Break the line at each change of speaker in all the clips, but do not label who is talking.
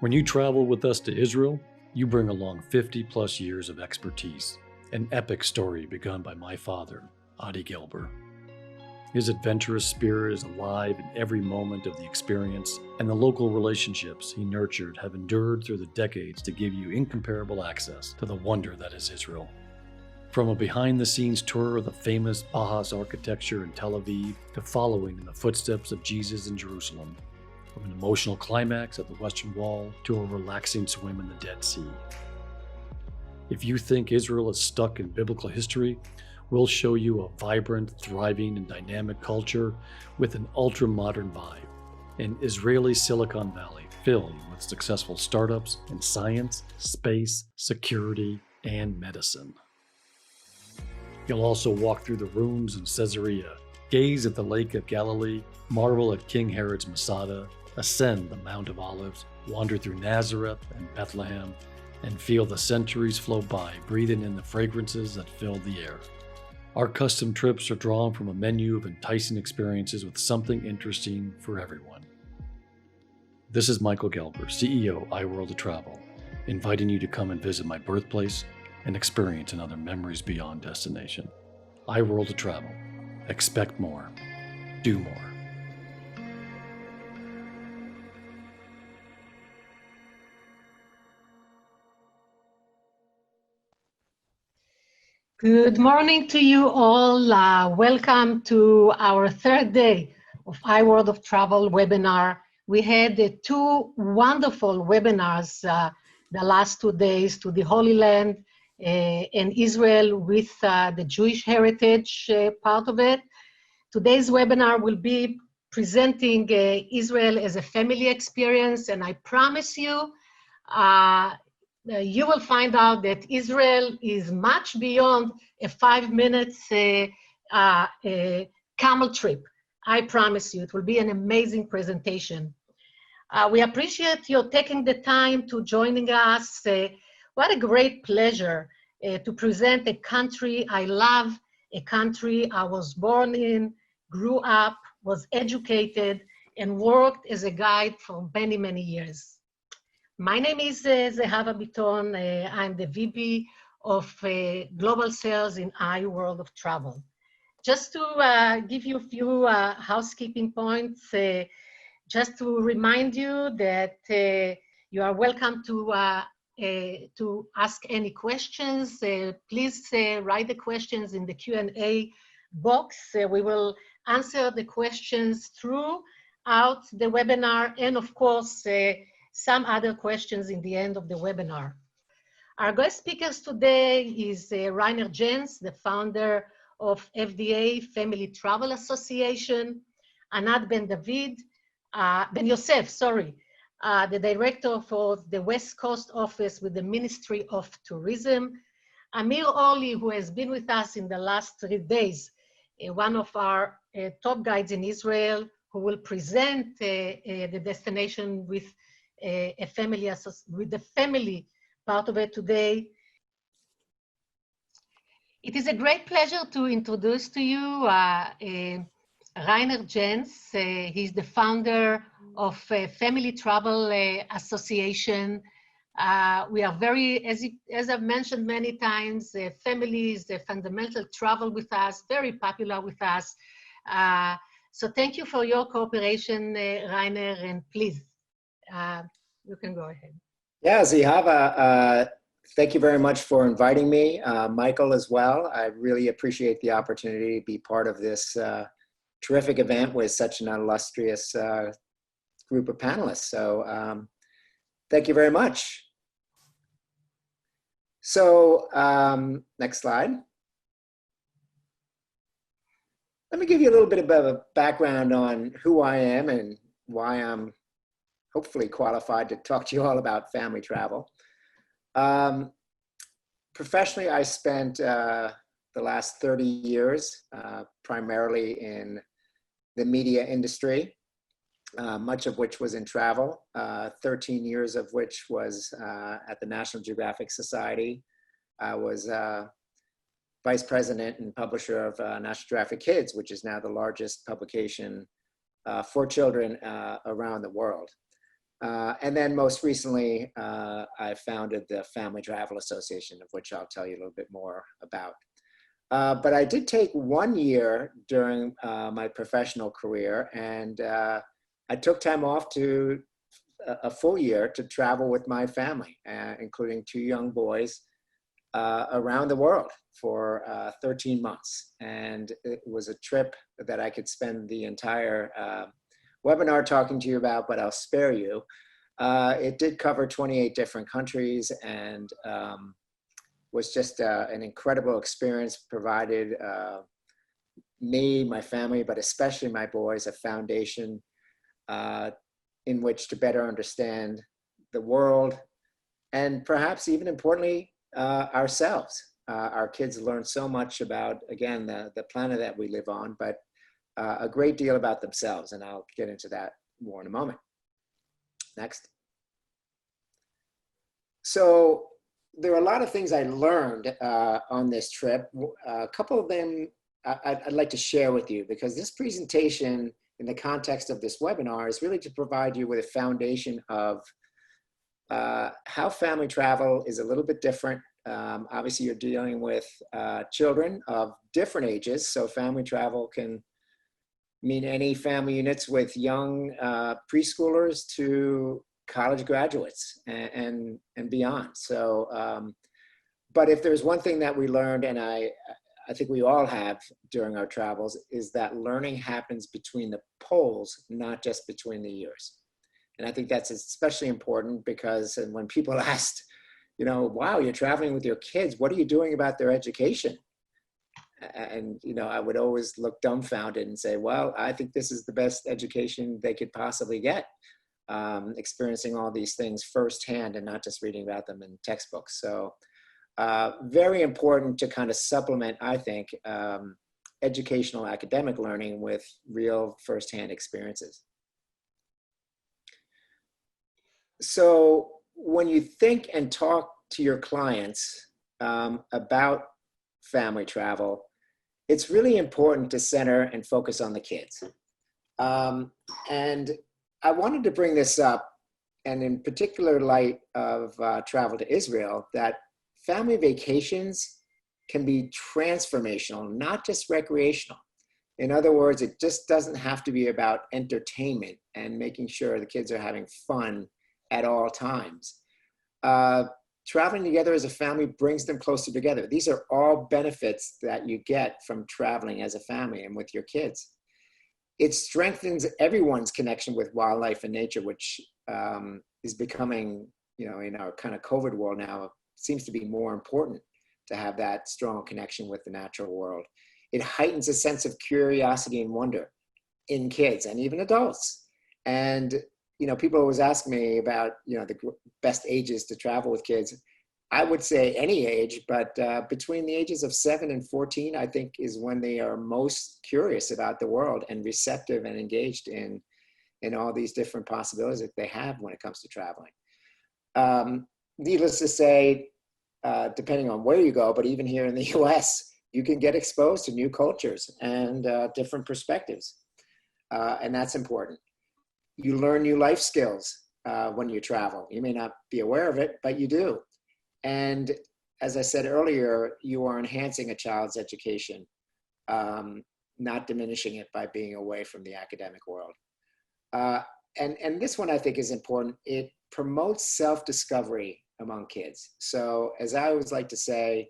When you travel with us to Israel, you bring along 50 plus years of expertise, an epic story begun by my father, Adi Gelber. His adventurous spirit is alive in every moment of the experience, and the local relationships he nurtured have endured through the decades to give you incomparable access to the wonder that is Israel. From a behind-the-scenes tour of the famous Bahas architecture in Tel Aviv to following in the footsteps of Jesus in Jerusalem, from an emotional climax at the Western Wall to a relaxing swim in the Dead Sea. If you think Israel is stuck in biblical history, we'll show you a vibrant, thriving, and dynamic culture with an ultra-modern vibe, an Israeli Silicon Valley filled with successful startups in science, space, security, and medicine. You'll also walk through the ruins in Caesarea, gaze at the Lake of Galilee, marvel at King Herod's Masada, ascend the Mount of Olives, wander through Nazareth and Bethlehem, and feel the centuries flow by, breathing in the fragrances that fill the air. Our custom trips are drawn from a menu of enticing experiences with something interesting for everyone. This is Michael Gelber, CEO, IWorld of Travel, inviting you to come and visit my birthplace and experience another memories beyond destination. IWorld of Travel. Expect more. Do more.
Good morning to you all. Welcome to our third day of IWorld of Travel webinar. We had two wonderful webinars the last 2 days to the Holy Land and Israel with the Jewish heritage part of it. Today's webinar will be presenting Israel as a family experience, and I promise you, you will find out that Israel is much beyond a 5 minutes camel trip. I promise you, it will be an amazing presentation. We appreciate you taking the time to joining us. What a great pleasure to present a country I love, a country I was born in, grew up, was educated, and worked as a guide for many, many years. My name is Zehava Biton. I'm the VP of Global Sales in IWorld of Travel. Just to give you a few housekeeping points, just to remind you that you are welcome to ask any questions. Please write the questions in the Q&A box. We will answer the questions throughout the webinar, and of course, some other questions in the end of the webinar. Our guest speakers today is Rainer Jens, the founder of FDA Family Travel Association, Anat Ben Yosef, the director for the West Coast office with the Ministry of Tourism, Amir Orly, who has been with us in the last 3 days, one of our top guides in Israel, who will present the destination with with the family part of it today. It is a great pleasure to introduce to you Rainer Jens. He's the founder of Family Travel Association. We are very, as I've mentioned many times, family is a fundamental travel with us, very popular with us. So thank you for your cooperation, Rainer, and please, you can go ahead.
Yeah, Zehava, thank you very much for inviting me. Michael as well. I really appreciate the opportunity to be part of this terrific event with such an illustrious group of panelists. So thank you very much. So next slide. Let me give you a little bit of a background on who I am and why I'm hopefully qualified to talk to you all about family travel. Professionally, I spent the last 30 years primarily in the media industry, much of which was in travel, 13 years of which was at the National Geographic Society. I was vice president and publisher of National Geographic Kids, which is now the largest publication for children around the world. And then most recently, I founded the Family Travel Association, of which I'll tell you a little bit more about. But I did take 1 year during my professional career, and I took time off to a full year to travel with my family, including 2 young boys, around the world for 13 months. And it was a trip that I could spend the entire webinar talking to you about, but I'll spare you. It did cover 28 different countries, and was just an incredible experience. Provided me, my family, but especially my boys, a foundation in which to better understand the world, and perhaps even importantly, ourselves. Our kids learn so much about, again, the planet that we live on, but a great deal about themselves, and I'll get into that more in a moment. Next. So there are a lot of things I learned on this trip. A couple of them I'd like to share with you, because this presentation in the context of this webinar is really to provide you with a foundation of how family travel is a little bit different. Obviously, you're dealing with children of different ages, so family travel can mean any family units with young preschoolers to college graduates and beyond. So, but if there's one thing that we learned, and I think we all have during our travels, is that learning happens between the poles, not just between the years. And I think that's especially important, because when people asked, you know, wow, you're traveling with your kids, what are you doing about their education? And, you know, I would always look dumbfounded and say, well, I think this is the best education they could possibly get, experiencing all these things firsthand and not just reading about them in textbooks. So very important to kind of supplement, I think, educational academic learning with real firsthand experiences. So when you think and talk to your clients about family travel, it's really important to center and focus on the kids. And I wanted to bring this up, and in particular light of travel to Israel, that family vacations can be transformational, not just recreational. In other words, it just doesn't have to be about entertainment and making sure the kids are having fun at all times. Traveling together as a family brings them closer together. These are all benefits that you get from traveling as a family and with your kids. It strengthens everyone's connection with wildlife and nature, which is becoming, you know, in our kind of COVID world now, seems to be more important to have that strong connection with the natural world. It heightens a sense of curiosity and wonder in kids and even adults. And you know, people always ask me about, you know, the best ages to travel with kids. I would say any age, but between the ages of 7 and 14, I think is when they are most curious about the world and receptive and engaged in all these different possibilities that they have when it comes to traveling. Needless to say, depending on where you go, but even here in the US, you can get exposed to new cultures and different perspectives. And that's important. You learn new life skills when you travel. You may not be aware of it, but you do. And as I said earlier, you are enhancing a child's education, not diminishing it by being away from the academic world. And this one I think is important. It promotes self-discovery among kids. So as I always like to say,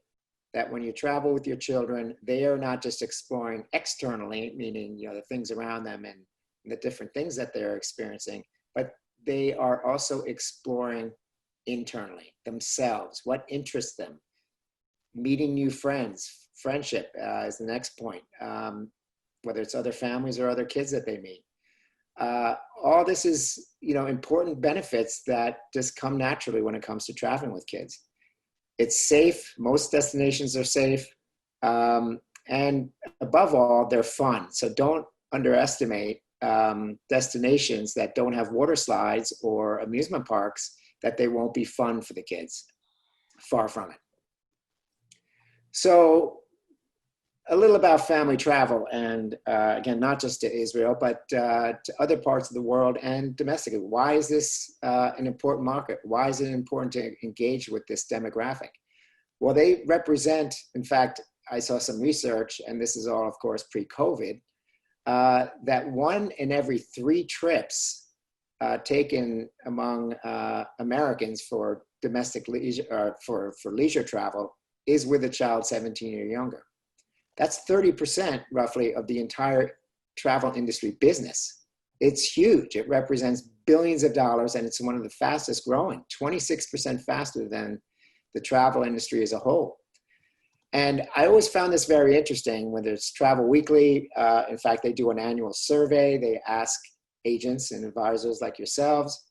that when you travel with your children, they are not just exploring externally, meaning, you know, the things around them and the different things that they're experiencing, but they are also exploring internally themselves, what interests them, meeting new friends. Friendship is the next point, whether it's other families or other kids that they meet. All this is, you know, important benefits that just come naturally when it comes to traveling with kids. It's safe. Most destinations are safe. And above all, they're fun. So don't underestimate destinations that don't have water slides or amusement parks, that they won't be fun for the kids. Far from it. So a little about family travel, and again, not just to Israel, but to other parts of the world and domestically. Why is this an important market? Why is it important to engage with this demographic? Well, they represent, in fact, I saw some research, and this is all, of course, pre-COVID, that 1 in every 3 trips taken among Americans for domestic leisure, for leisure travel is with a child 17 or younger. That's 30% roughly of the entire travel industry business. It's huge. It represents billions of dollars, and it's one of the fastest growing, 26% faster than the travel industry as a whole. And I always found this very interesting, whether it's Travel Weekly. In fact, they do an annual survey. They ask agents and advisors like yourselves,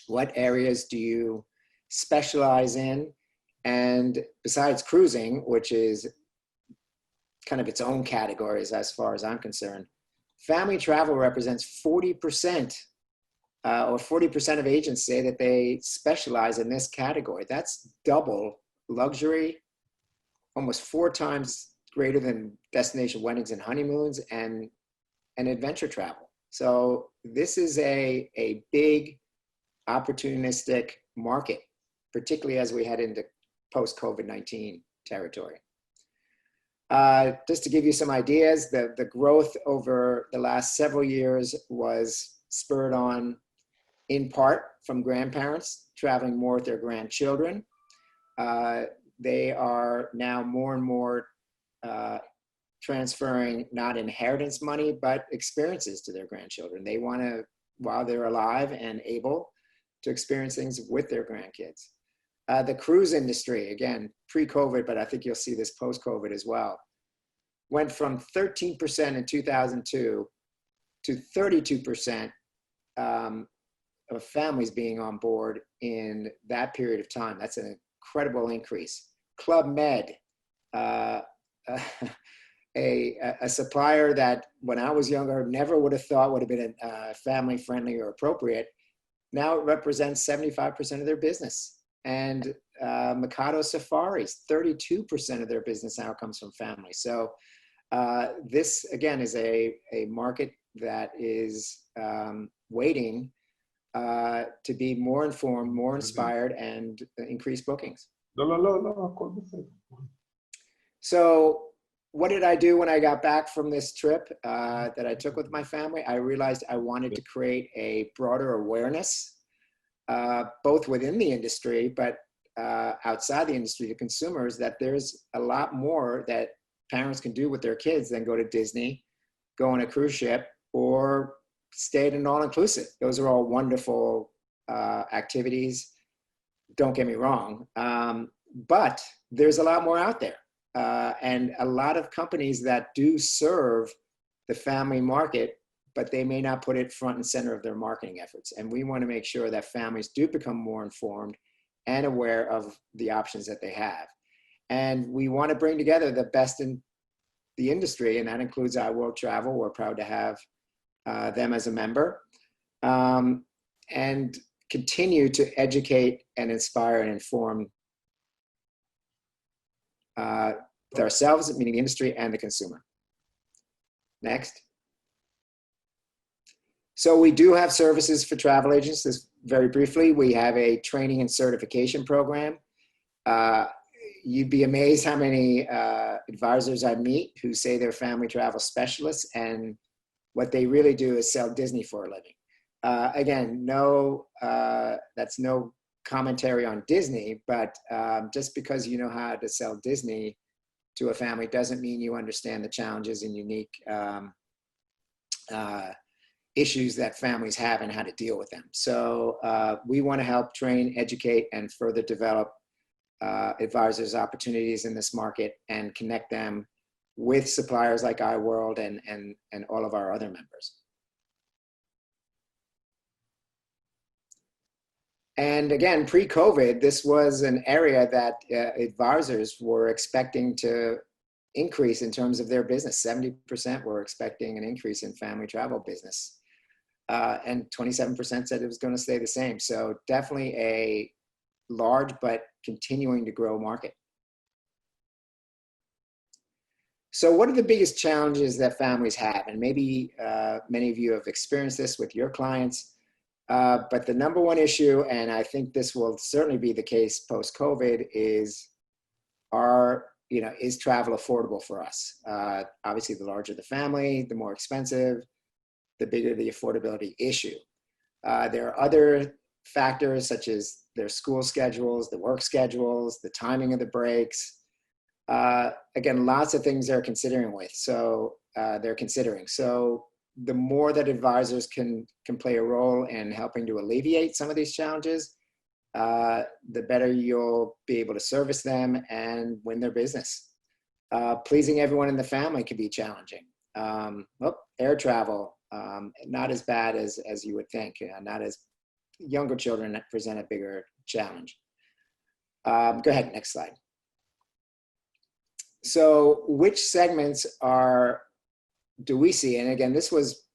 what areas do you specialize in? And besides cruising, which is kind of its own categories as far as I'm concerned, family travel represents 40%, or 40% of agents say that they specialize in this category. That's double luxury, almost 4 times greater than destination weddings and honeymoons, and adventure travel. So this is a big opportunistic market, particularly as we head into post-COVID-19 territory. Just to give you some ideas, the growth over the last several years was spurred on in part from grandparents traveling more with their grandchildren. They are now more and more transferring not inheritance money, but experiences to their grandchildren. They want to, while they're alive and able, to experience things with their grandkids. The cruise industry, again, pre-COVID, but I think you'll see this post-COVID as well, went from 13% in 2002 to 32% of families being on board in that period of time. That's an incredible increase. Club Med, a supplier that when I was younger never would have thought would have been family friendly or appropriate, now it represents 75% of their business. And Mikado Safaris, 32% of their business now comes from family. So this again is a market that is waiting to be more informed, more inspired, and increase bookings. So what did I do when I got back from this trip that I took with my family? I realized I wanted to create a broader awareness, both within the industry, but outside the industry to consumers, that there's a lot more that parents can do with their kids than go to Disney, go on a cruise ship, or stay at an all-inclusive. Those are all wonderful activities. Don't get me wrong. But there's a lot more out there. And a lot of companies that do serve the family market, but they may not put it front and center of their marketing efforts. And we want to make sure that families do become more informed and aware of the options that they have. And we want to bring together the best in the industry, and that includes IWorld Travel. We're proud to have them as a member, and continue to educate and inspire and inform ourselves, meaning the industry, and the consumer. Next. So we do have services for travel agents. This, very briefly, we have a training and certification program. You'd be amazed how many advisors I meet who say they're family travel specialists, and what they really do is sell Disney for a living. Again, that's no commentary on Disney, but just because you know how to sell Disney to a family doesn't mean you understand the challenges and unique issues that families have and how to deal with them. So we want to help train, educate, and further develop advisors' opportunities in this market and connect them with suppliers like IWorld and all of our other members. And again, pre-COVID, this was an area that advisors were expecting to increase in terms of their business. 70% were expecting an increase in family travel business. And 27% said it was going to stay the same. So definitely a large but continuing to grow market. So what are the biggest challenges that families have? And maybe many of you have experienced this with your clients, but the number one issue, and I think this will certainly be the case post-COVID, is is travel affordable for us? Obviously, the larger the family, the more expensive, the bigger the affordability issue. There are other factors such as their school schedules, the work schedules, the timing of the breaks. Again, lots of things they're considering. So the more that advisors can play a role in helping to alleviate some of these challenges, the better you'll be able to service them and win their business. Pleasing everyone in the family can be challenging. Air travel, not as bad as you would think. Not as younger children that present a bigger challenge. Go ahead, next slide. So which segments do we see? And again, this was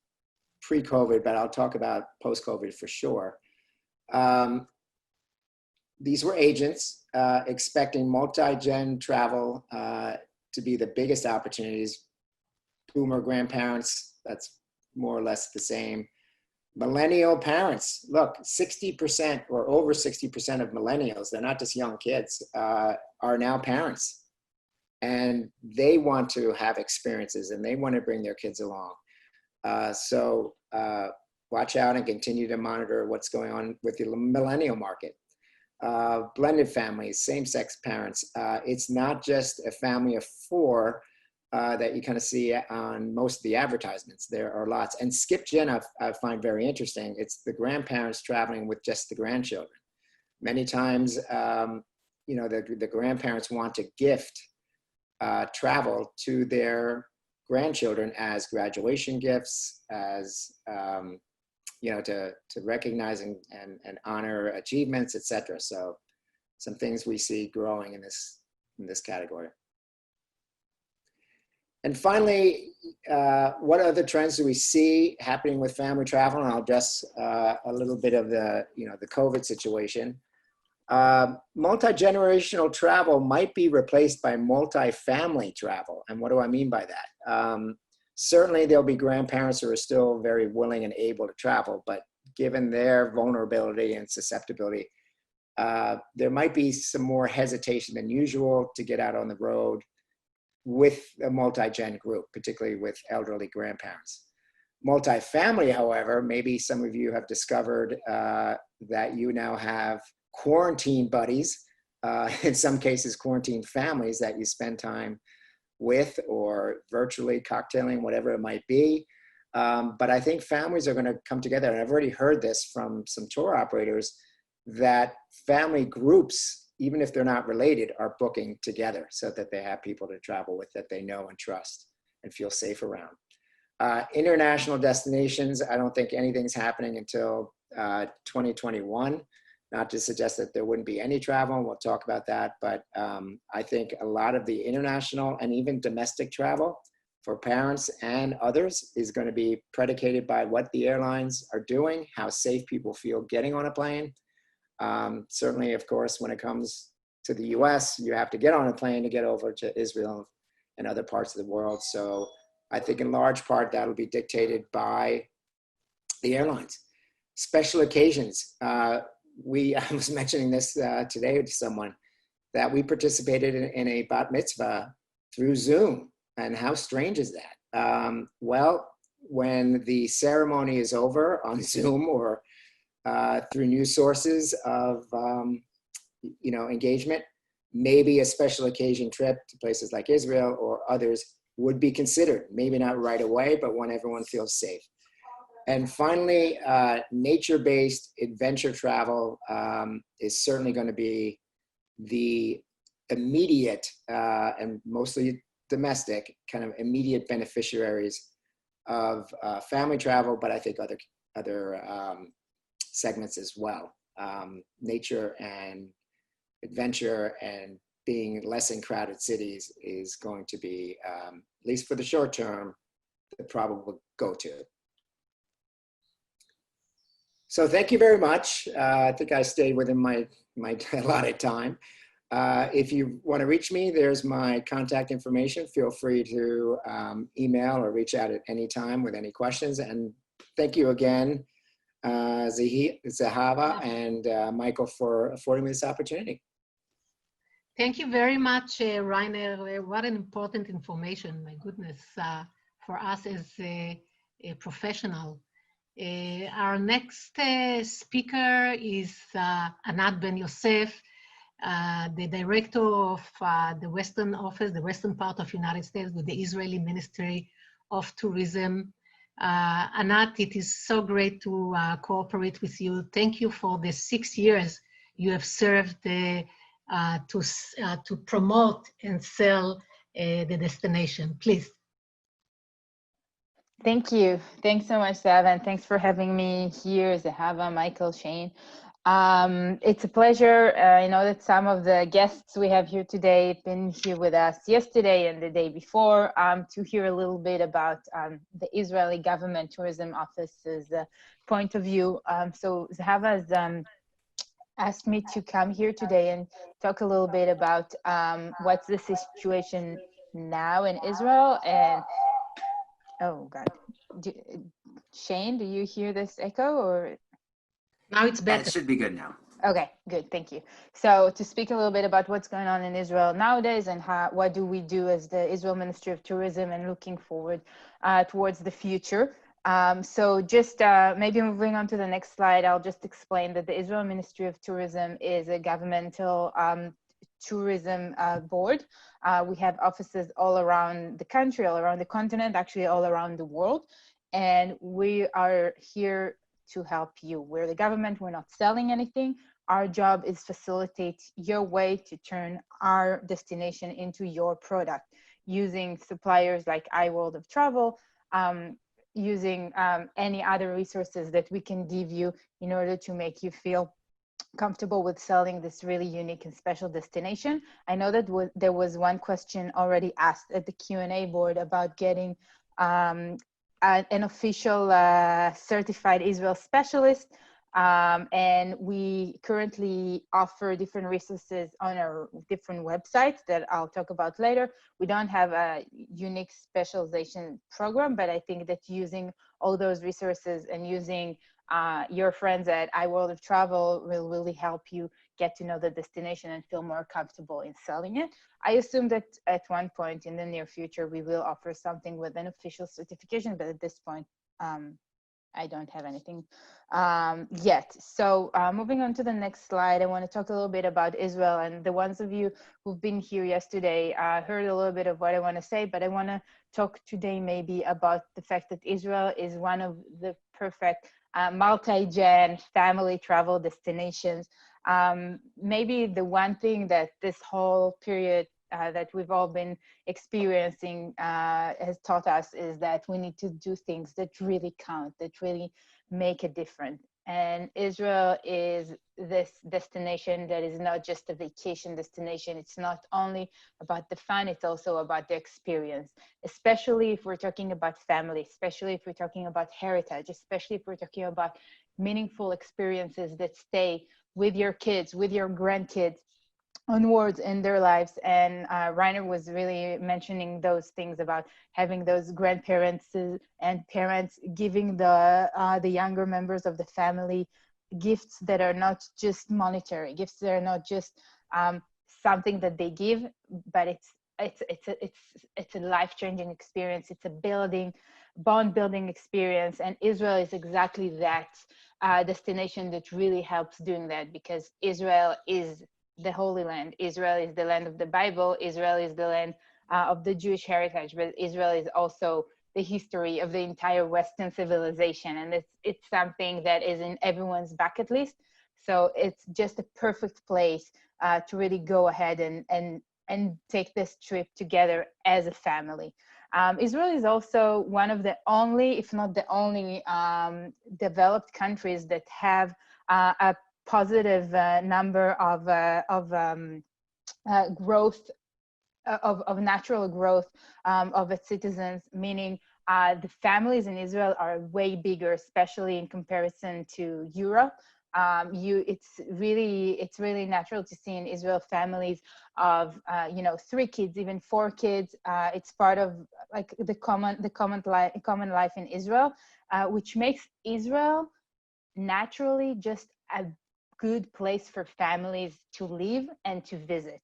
pre-COVID, but I'll talk about post-COVID for sure. These were agents expecting multi-gen travel to be the biggest opportunities. Boomer grandparents, that's more or less the same. Millennial parents, look, 60% or over 60% of millennials, they're not just young kids, are now parents. And they want to have experiences and they want to bring their kids along. So watch out and continue to monitor what's going on with the millennial market. Blended families, same-sex parents. It's not just a family of four that you kind of see on most of the advertisements. There are lots. And skip gen I find very interesting. It's the grandparents traveling with just the grandchildren. Many times, the grandparents want to gift travel to their grandchildren as graduation gifts, as to recognize and honor achievements, etc. So some things we see growing in this category. And finally, what other trends do we see happening with family travel? And I'll address a little bit of the COVID situation. Multi-generational travel might be replaced by multi-family travel. And what do I mean by that? Certainly there'll be grandparents who are still very willing and able to travel, but given their vulnerability and susceptibility, there might be some more hesitation than usual to get out on the road with a multi-gen group, particularly with elderly grandparents. Multi-family, however, maybe some of you have discovered that you now have quarantine buddies, in some cases quarantine families that you spend time with or virtually cocktailing, whatever it might be. But I think families are going to come together. And I've already heard this from some tour operators that family groups, even if they're not related, are booking together so that they have people to travel with that they know and trust and feel safe around. International destinations, I don't think anything's happening until 2021. Not to suggest that there wouldn't be any travel, and we'll talk about that, but I think a lot of the international and even domestic travel for parents and others is going to be predicated by what the airlines are doing, how safe people feel getting on a plane. Certainly, of course, when it comes to the US, you have to get on a plane to get over to Israel and other parts of the world. So I think in large part that'll be dictated by the airlines. Special occasions. I was mentioning this today to someone, that we participated in a bat mitzvah through Zoom. And how strange is that? Well, when the ceremony is over on Zoom or through news sources of engagement, maybe a special occasion trip to places like Israel or others would be considered. Maybe not right away, but when everyone feels safe. And finally, nature-based adventure travel is certainly going to be the immediate and mostly domestic kind of immediate beneficiaries of family travel, but I think other segments as well. Nature and adventure and being less in crowded cities is going to be, at least for the short term, the probable go-to. So thank you very much. I think I stayed within my allotted time. If you want to reach me, there's my contact information. Feel free to email or reach out at any time with any questions. And thank you again, Zahava and Michael, for affording me this opportunity.
Thank you very much, Rainer. What an important information, my goodness, for us as a professional. Our next speaker is Anat Ben Yosef, the director of the Western Office, the Western part of United States with the Israeli Ministry of Tourism. Anat, it is so great to cooperate with you. Thank you for the 6 years you have served to promote and sell the destination. Please.
Thank you. Thanks so much, Sav, and thanks for having me here, Zahava, Michael, Shane. It's a pleasure. I know that some of the guests we have here today have been here with us yesterday and the day before to hear a little bit about the Israeli Government Tourism Office's point of view. So Zahava has asked me to come here today and talk a little bit about what's the situation now in Israel. And oh God, Shane, do you hear this echo or?
Now it's better.
Yeah, it should be good now.
Okay, good, thank you. So to speak a little bit about what's going on in Israel nowadays and what do we do as the Israel Ministry of Tourism and looking forward towards the future. So just maybe moving on to the next slide, I'll just explain that the Israel Ministry of Tourism is a governmental tourism board. We have offices all around the country, all around the continent, actually all around the world. And we are here to help you. We're the government, we're not selling anything. Our job is facilitate your way to turn our destination into your product using suppliers like IWorld of Travel, using any other resources that we can give you in order to make you feel comfortable with selling this really unique and special destination. I know that there was one question already asked at the Q&A board about getting an official certified Israel specialist. And we currently offer different resources on our different websites that I'll talk about later. We don't have a unique specialization program, but I think that using all those resources and using your friends at IWorld of Travel will really help you get to know the destination and feel more comfortable in selling it. I assume that at one point in the near future, we will offer something with an official certification, but at this point, I don't have anything yet. So moving on to the next slide, I want to talk a little bit about Israel. And the ones of you who've been here yesterday heard a little bit of what I want to say, but I want to talk today maybe about the fact that Israel is one of the perfect multi-gen family travel destinations. Maybe the one thing that this whole period that we've all been experiencing has taught us is that we need to do things that really count, that really make a difference. And Israel is this destination that is not just a vacation destination. It's not only about the fun, it's also about the experience, especially if we're talking about family, especially if we're talking about heritage, especially if we're talking about meaningful experiences that stay with your kids, with your grandkids, onwards in their lives. And Rainer was really mentioning those things about having those grandparents and parents giving the younger members of the family gifts that are not just monetary, gifts that are not just something that they give, but it's a life-changing experience. It's a bond-building experience, and Israel is exactly that destination that really helps doing that, because Israel is the Holy Land. Israel is the land of the Bible. Israel is the land of the Jewish heritage, but Israel is also the history of the entire Western civilization. And it's something that is in everyone's bucket list. So it's just a perfect place to really go ahead and take this trip together as a family. Israel is also one of the only, if not the only, developed countries that have a positive number of growth, of natural growth of its citizens, meaning the families in Israel are way bigger, especially in comparison to Europe. It's really natural to see in Israel families of 3 kids, even 4 kids. It's part of like the common life in Israel, which makes Israel naturally just a good place for families to live and to visit.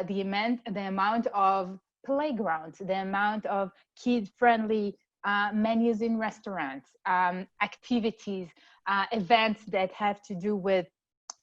The amount of playgrounds, the amount of kid-friendly menus in restaurants, activities, events that have to do with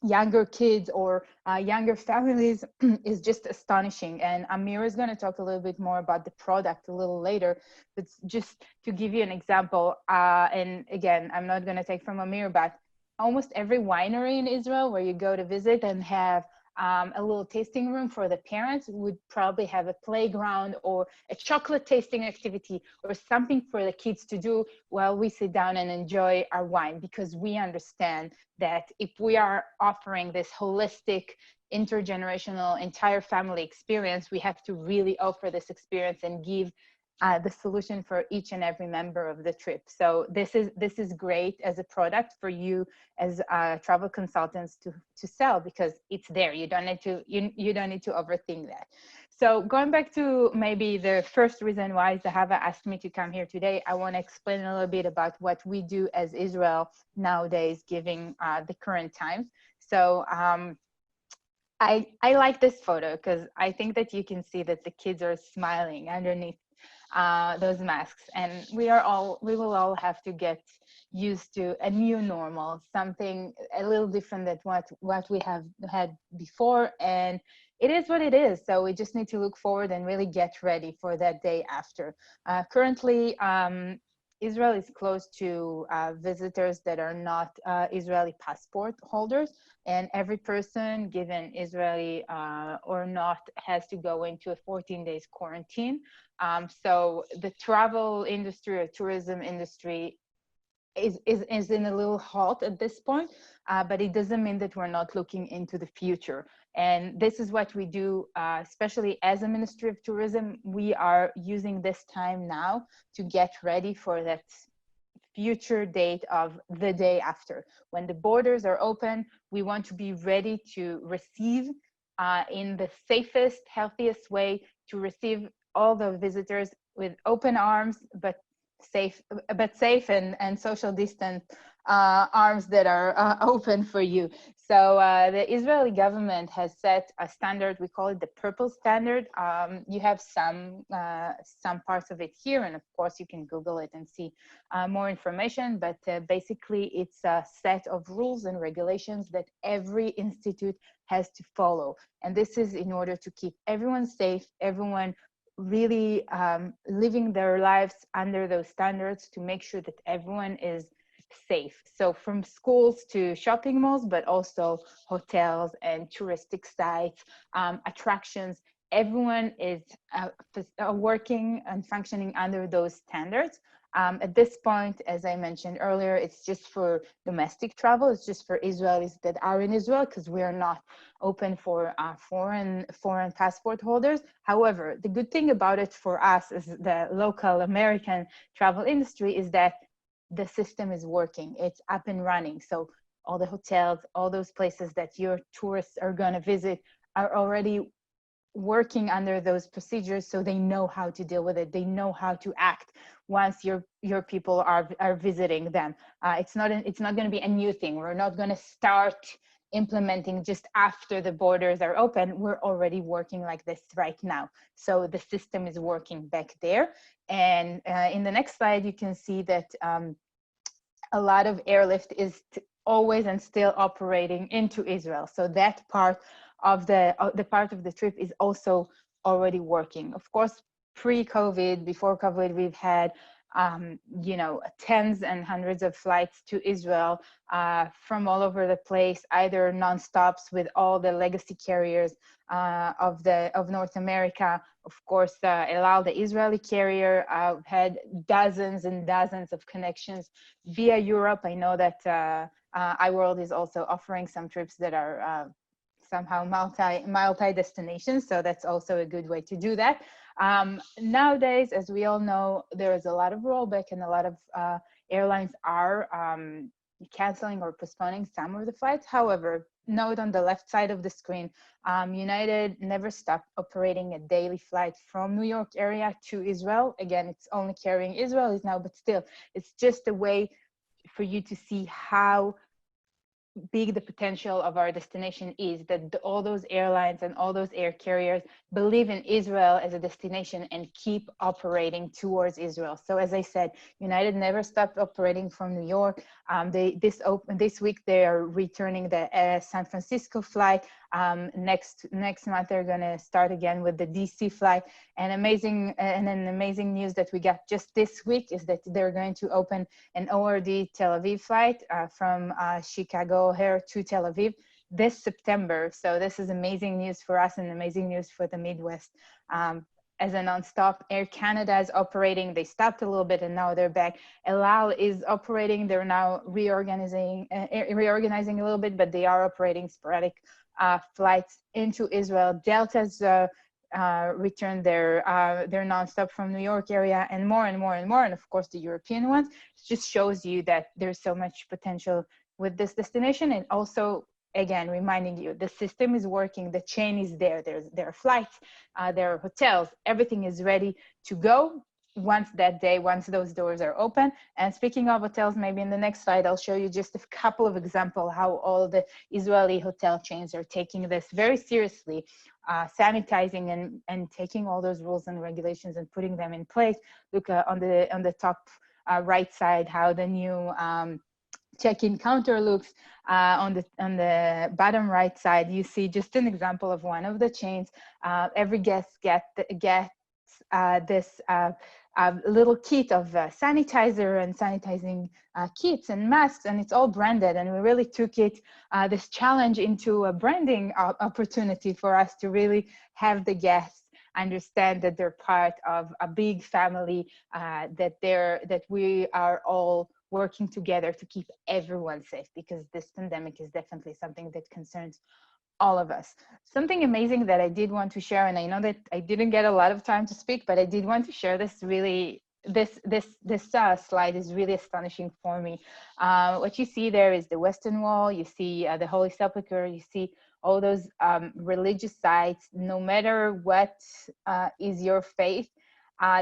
younger kids or younger families is just astonishing. And Amir is going to talk a little bit more about the product a little later, but just to give you an example, and again, I'm not going to take from Amir, but almost every winery in Israel where you go to visit and have a little tasting room for the parents would probably have a playground or a chocolate tasting activity or something for the kids to do while we sit down and enjoy our wine, because we understand that if we are offering this holistic, intergenerational, entire family experience, we have to really offer this experience and give the solution for each and every member of the trip. So this is great as a product for you as travel consultants to sell, because it's there. You don't need to you don't need to overthink that. So going back to maybe the first reason why Zahava asked me to come here today, I want to explain a little bit about what we do as Israel nowadays, given the current times. So I like this photo because I think that you can see that the kids are smiling underneath those masks, and we will all have to get used to a new normal, something a little different than what we have had before, and it is what it is. So we just need to look forward and really get ready for that day after. Currently, Israel is closed to visitors that are not Israeli passport holders, and every person, given Israeli or not, has to go into a 14 days quarantine. So the travel industry or tourism industry is in a little halt at this point, but it doesn't mean that we're not looking into the future. And this is what we do, especially as a Ministry of Tourism. We are using this time now to get ready for that future date of the day after. When the borders are open, we want to be ready to receive in the safest, healthiest way, to receive all the visitors with open arms, but safe and social distance arms that are open for you. So the Israeli government has set a standard. We call it the purple standard. You have some parts of it here, and of course you can Google it and see more information. But basically, it's a set of rules and regulations that every institute has to follow, and this is in order to keep everyone safe, everyone really living their lives under those standards, to make sure that everyone is safe. So from schools to shopping malls, but also hotels and touristic sites, attractions, everyone is working and functioning under those standards. At this point, as I mentioned earlier, it's just for domestic travel. It's just for Israelis that are in Israel, because we are not open for foreign passport holders. However, the good thing about it for us as the local American travel industry is that the system is working. It's up and running. So all the hotels, all those places that your tourists are going to visit are already working under those procedures, so they know how to deal with it. They know how to act once your people are visiting them. It's not going to be a new thing. We're not going to start implementing just after the borders are open. We're already working like this right now. So the system is working back there. And in the next slide, you can see that a lot of airlift is always and still operating into Israel. So that part of the part of the trip is also already working. Of course, pre-COVID, before COVID, we've had tens and hundreds of flights to Israel from all over the place, either non-stops with all the legacy carriers of North America. Of course, El Al, the Israeli carrier, had dozens and dozens of connections via Europe. I know that IWorld is also offering some trips that are somehow multi-destinations, so that's also a good way to do that. Nowadays, as we all know, there is a lot of rollback, and a lot of airlines are canceling or postponing some of the flights. However, note on the left side of the screen, United never stopped operating a daily flight from New York area to Israel. Again, it's only carrying Israelis now, but still, it's just a way for you to see how big the potential of our destination is, that all those airlines and all those air carriers believe in Israel as a destination and keep operating towards Israel. So as I said, United never stopped operating from New York. This week they are returning the San Francisco flight. Next month they're going to start again with the DC flight. And an amazing news that we got just this week is that they're going to open an ORD Tel Aviv flight from Chicago O'Hare to Tel Aviv this September. So this is amazing news for us and amazing news for the Midwest. As a nonstop, Air Canada is operating. They stopped a little bit and now they're back. El Al is operating. They're now reorganizing a little bit, but they are operating sporadic flights into Israel. Delta's returned their nonstop from New York area, and more and more and more, and of course the European ones. It just shows you that there's so much potential with this destination. And also, again, reminding you, the system is working, the chain is there. There are flights, there are hotels, everything is ready to go once those doors are open. And speaking of hotels, maybe in the next slide, I'll show you just a couple of examples how all the Israeli hotel chains are taking this very seriously, sanitizing and taking all those rules and regulations and putting them in place. Look on the top right side, how the new check-in counter looks. On the bottom right side, you see just an example of one of the chains. Every guest gets this little kit of sanitizer and sanitizing kits and masks, and it's all branded. And we really took this challenge into a branding opportunity for us to really have the guests understand that they're part of a big family, that we are all working together to keep everyone safe, because this pandemic is definitely something that concerns all of us. Something amazing that I did want to share, and I know that I didn't get a lot of time to speak, but I did want to share this really, this slide is really astonishing for me. What you see there is the Western Wall, you see the Holy Sepulchre, you see all those religious sites. No matter what is your faith,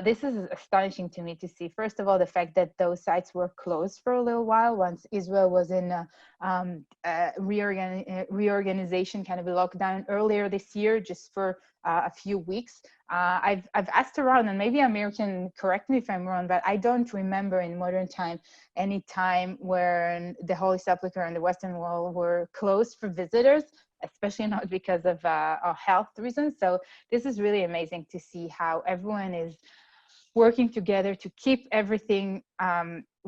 this is astonishing to me to see. First of all, the fact that those sites were closed for a little while once Israel was in reorganization, kind of a lockdown earlier this year, just for a few weeks. I've asked around, and maybe Amir can correct me if I'm wrong, but I don't remember in modern time any time when the Holy Sepulchre and the Western Wall were closed for visitors, especially not because of health reasons. So this is really amazing to see how everyone is working together to keep everything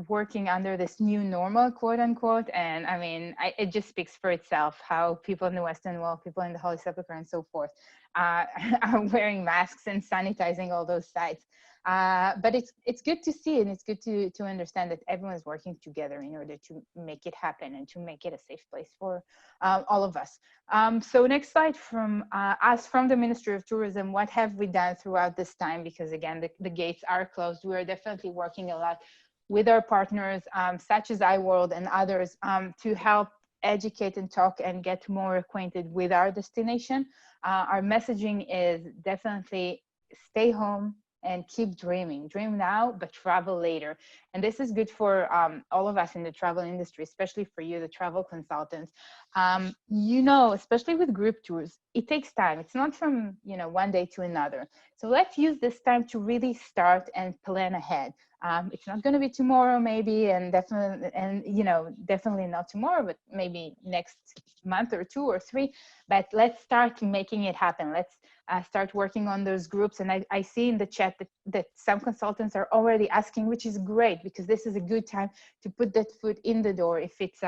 working under this new normal, quote unquote. And I mean, it just speaks for itself how people in the Western Wall, people in the Holy Sepulchre and so forth are wearing masks and sanitizing all those sites. But it's good to see, and it's good to understand that everyone's working together in order to make it happen and to make it a safe place for all of us. So next slide from us, from the Ministry of Tourism. What have we done throughout this time? Because again, the gates are closed. We're definitely working a lot with our partners, such as IWorld and others, to help educate and talk and get more acquainted with our destination. Our messaging is definitely stay home and keep dreaming. Dream now, but travel later. And this is good for all of us in the travel industry, especially for you, the travel consultants. You know, especially with group tours, it takes time. It's not from, one day to another. So let's use this time to really start and plan ahead. It's not going to be tomorrow, maybe, and definitely not tomorrow, but maybe next month or 2 or 3. But let's start making it happen. Let's start working on those groups. And I see in the chat that some consultants are already asking, which is great, because this is a good time to put that foot in the door. If it's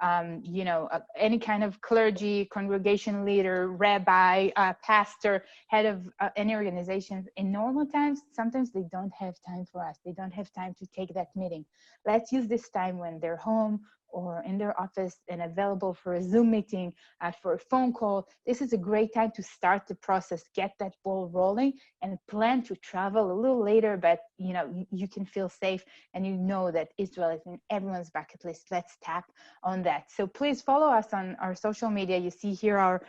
any kind of clergy, congregation leader, rabbi, pastor, head of any organization. In normal times, sometimes they don't have time for us. They don't have time to take that meeting. Let's use this time when they're home or in their office and available for a Zoom meeting, for a phone call. This is a great time to start the process, get that ball rolling, and plan to travel a little later, but you can feel safe and you know that Israel is in everyone's bucket list. Let's tap on that. So please follow us on our social media. You see here our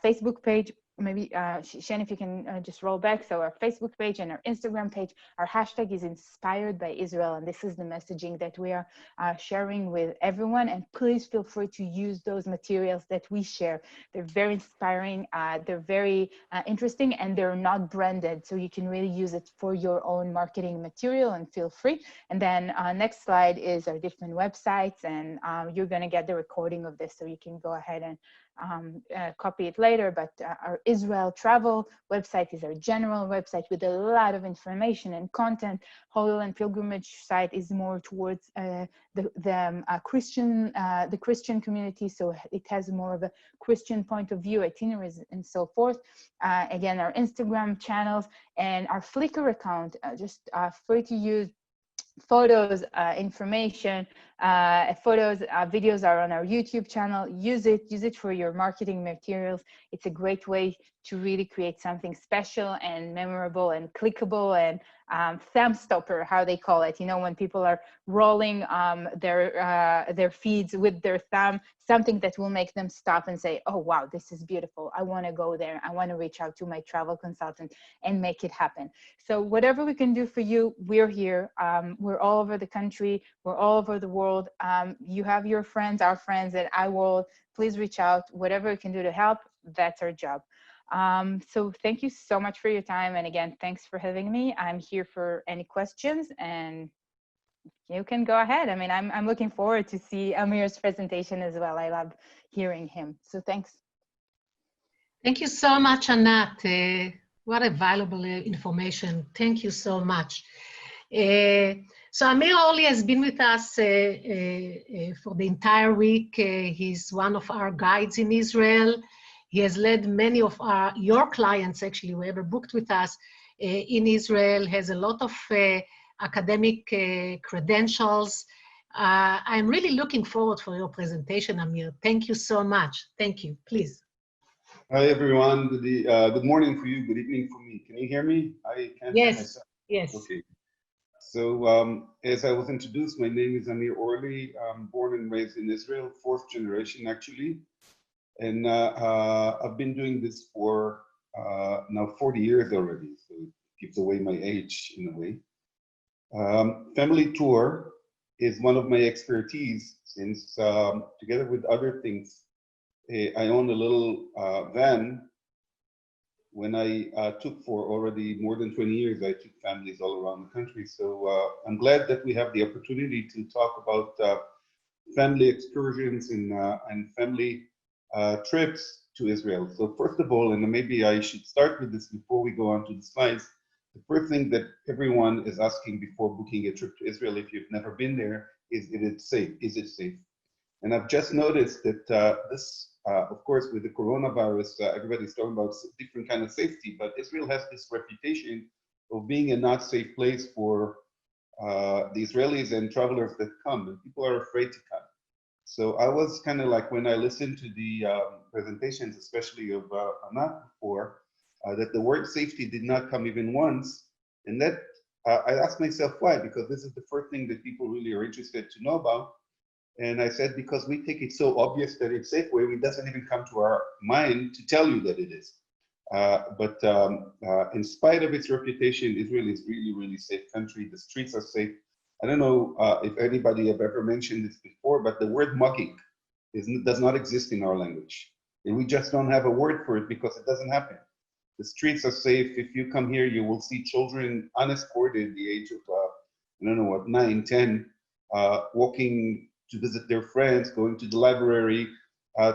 Facebook page. Maybe Shen, if you can just roll back. So our Facebook page and our Instagram page, our hashtag is inspired by Israel. And this is the messaging that we are sharing with everyone. And please feel free to use those materials that we share. They're very inspiring. They're very interesting, and they're not branded. So you can really use it for your own marketing material, and feel free. And then next slide is our different websites, and you're going to get the recording of this, so you can go ahead and copy it later. But our Israel travel website is our general website with a lot of information and content. Holy Land Pilgrimage site is more towards the Christian community, so it has more of a Christian point of view, itineraries, and so forth. Again, our Instagram channels and our Flickr account, just free to use. Photos, information, photos, videos are on our YouTube channel. Use it for your marketing materials. It's a great way to really create something special and memorable and clickable and thumb stopper, how they call it. When people are rolling their feeds with their thumb, something that will make them stop and say, oh, wow, this is beautiful. I want to go there. I want to reach out to my travel consultant and make it happen. So whatever we can do for you, we're here. We're all over the country. We're all over the world. You have your friends, our friends at IWorld. Please reach out. Whatever we can do to help, that's our job. So thank you so much for your time. And again, thanks for having me. I'm here for any questions, and you can go ahead. I mean, I'm looking forward to see Amir's presentation as well. I love hearing him. So thanks.
Thank you so much, Anat. What a valuable information. Thank you so much. So Amir Orly has been with us for the entire week. He's one of our guides in Israel. He has led many of your clients, actually, who ever booked with us in Israel, has a lot of academic credentials. I'm really looking forward for your presentation, Amir. Thank you so much. Thank you. Please.
Hi, everyone. Good morning for you. Good evening for me. Can you hear me? I can't hear myself.
Yes.
Okay. So as I was introduced, my name is Amir Orly. I'm born and raised in Israel, 4th generation, actually. And I've been doing this for now 40 years already, so it gives away my age in a way. Family tour is one of my expertise, since together with other things, I own a little van. When I took for already more than 20 years, I took families all around the country. So I'm glad that we have the opportunity to talk about family excursions and family trips to Israel. So first of all, and maybe I should start with this before we go on to the slides, the first thing that everyone is asking before booking a trip to Israel, if you've never been there, is it safe? Is it safe? And I've just noticed that of course, with the coronavirus, everybody's talking about different kind of safety, but Israel has this reputation of being a not safe place for the Israelis and travelers that come, and people are afraid to come. So I was kind of like, when I listened to the presentations, especially of Anat before, that the word safety did not come even once. And that I asked myself why, because this is the first thing that people really are interested to know about. And I said, because we take it so obvious that it's safe, where it doesn't even come to our mind to tell you that it is. But in spite of its reputation, Israel is really, really safe country. The streets are safe. I don't know if anybody have ever mentioned this before, but the word mugging does not exist in our language. And we just don't have a word for it because it doesn't happen. The streets are safe. If you come here, you will see children unescorted, the age of, I don't know what, 9, 10, walking to visit their friends, going to the library,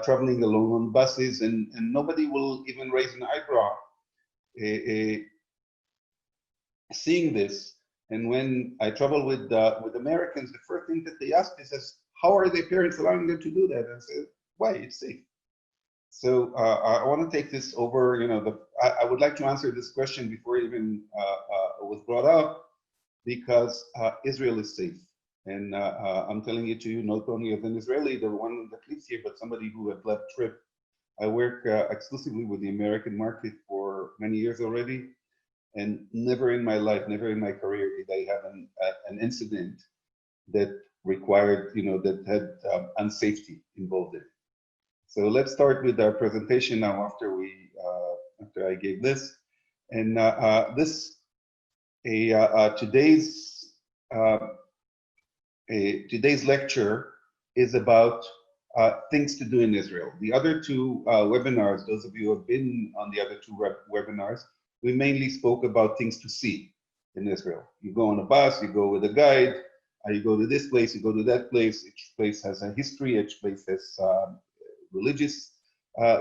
traveling alone on buses, and nobody will even raise an eyebrow seeing this. And when I travel with Americans, the first thing that they ask is, how are their parents allowing them to do that? And I said, why? It's safe. So I want to take this over. I would like to answer this question before it even was brought up, because Israel is safe. And I'm telling it to you, not only as an Israeli, the one that lives here, but somebody who has left trip. I work exclusively with the American market for many years already. And never in my life, never in my career did I have an incident that required, that had unsafety involved in it. So let's start with our presentation now after I gave this. And today's lecture is about things to do in Israel. The other two webinars, those of you who have been on the other two webinars, we mainly spoke about things to see in Israel. You go on a bus, you go with a guide, you go to this place, you go to that place. Each place has a history, each place has religious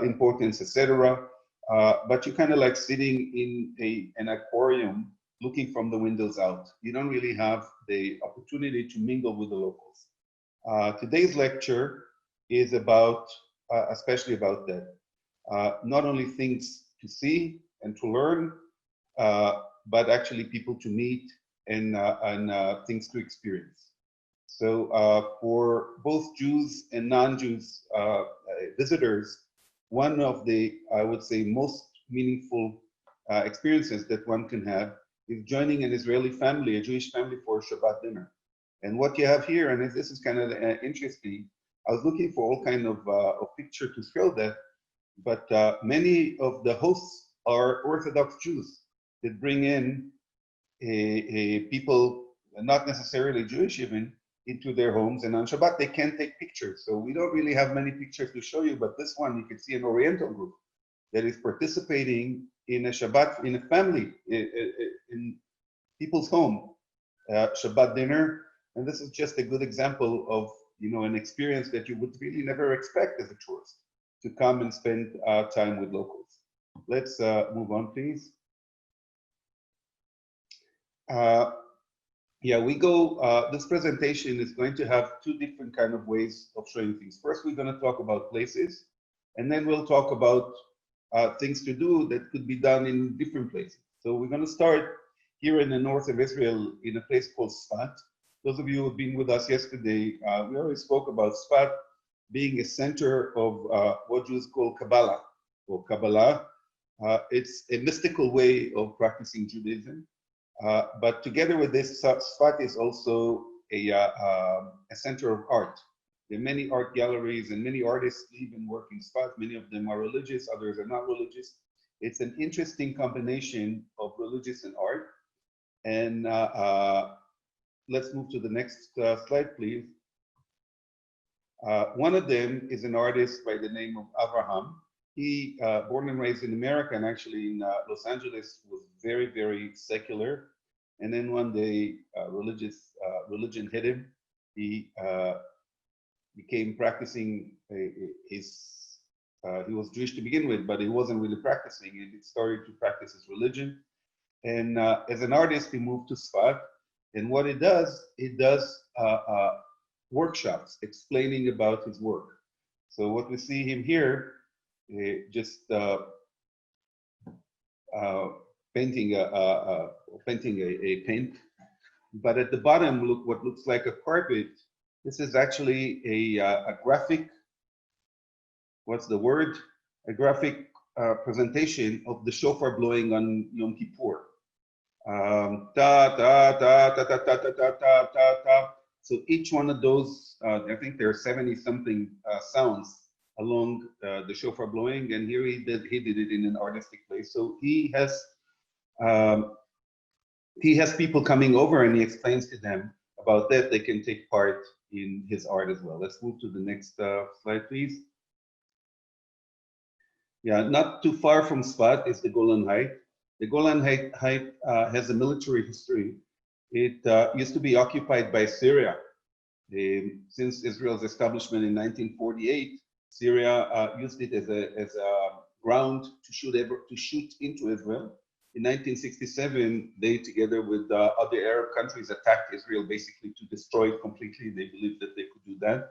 importance, etc. But you're kind of like sitting in an aquarium looking from the windows out. You don't really have the opportunity to mingle with the locals. Today's lecture is about, especially about that. Not only things to see and to learn, but actually people to meet and things to experience. So for both Jews and non-Jews visitors, one of the, I would say, most meaningful experiences that one can have is joining an Israeli family, a Jewish family, for a Shabbat dinner. And what you have here, and this is kind of interesting, I was looking for all kind of a picture to show that, but many of the hosts are Orthodox Jews that bring in people, not necessarily Jewish even, into their homes. And on Shabbat, they can't take pictures. So we don't really have many pictures to show you, but this one, you can see an Oriental group that is participating in a Shabbat, in a family, in people's home, Shabbat dinner. And this is just a good example of, an experience that you would really never expect as a tourist, to come and spend time with locals. Let's move on, please. This presentation is going to have two different kind of ways of showing things. First, we're going to talk about places, and then we'll talk about things to do that could be done in different places. So we're going to start here in the north of Israel in a place called Sfat. Those of you who have been with us yesterday, we already spoke about Sfat being a center of what Jews call Kabbalah, or Kabbalah. It's a mystical way of practicing Judaism. But together with this, Sfat is also a center of art. There are many art galleries and many artists live and work in Sfat. Many of them are religious, others are not religious. It's an interesting combination of religious and art. And let's move to the next slide, please. One of them is an artist by the name of Avraham. He, born and raised in America and actually in Los Angeles, was very, very secular. And then one day, religion hit him. He became practicing he was Jewish to begin with, but he wasn't really practicing. He started to practice his religion. And as an artist, he moved to Sfat. And what it does workshops explaining about his work. So what we see him here, just painting a paint, but at the bottom, look what looks like a carpet. This is actually a graphic. What's the word? A graphic presentation of the shofar blowing on Yom Kippur. Ta ta ta ta ta ta ta ta ta ta ta. So each one of those, I think there are 70 something sounds along the shofar blowing, and here he did it in an artistic place. So he has people coming over, and he explains to them about that. They can take part in his art as well. Let's move to the next slide, please. Yeah, not too far from Sfat is the Golan Heights. The Golan Heights has a military history. It used to be occupied by Syria. Since Israel's establishment in 1948, Syria used it as a ground to shoot into Israel. in 1967, they, together with other Arab countries, attacked Israel basically to destroy it completely. They believed that they could do that.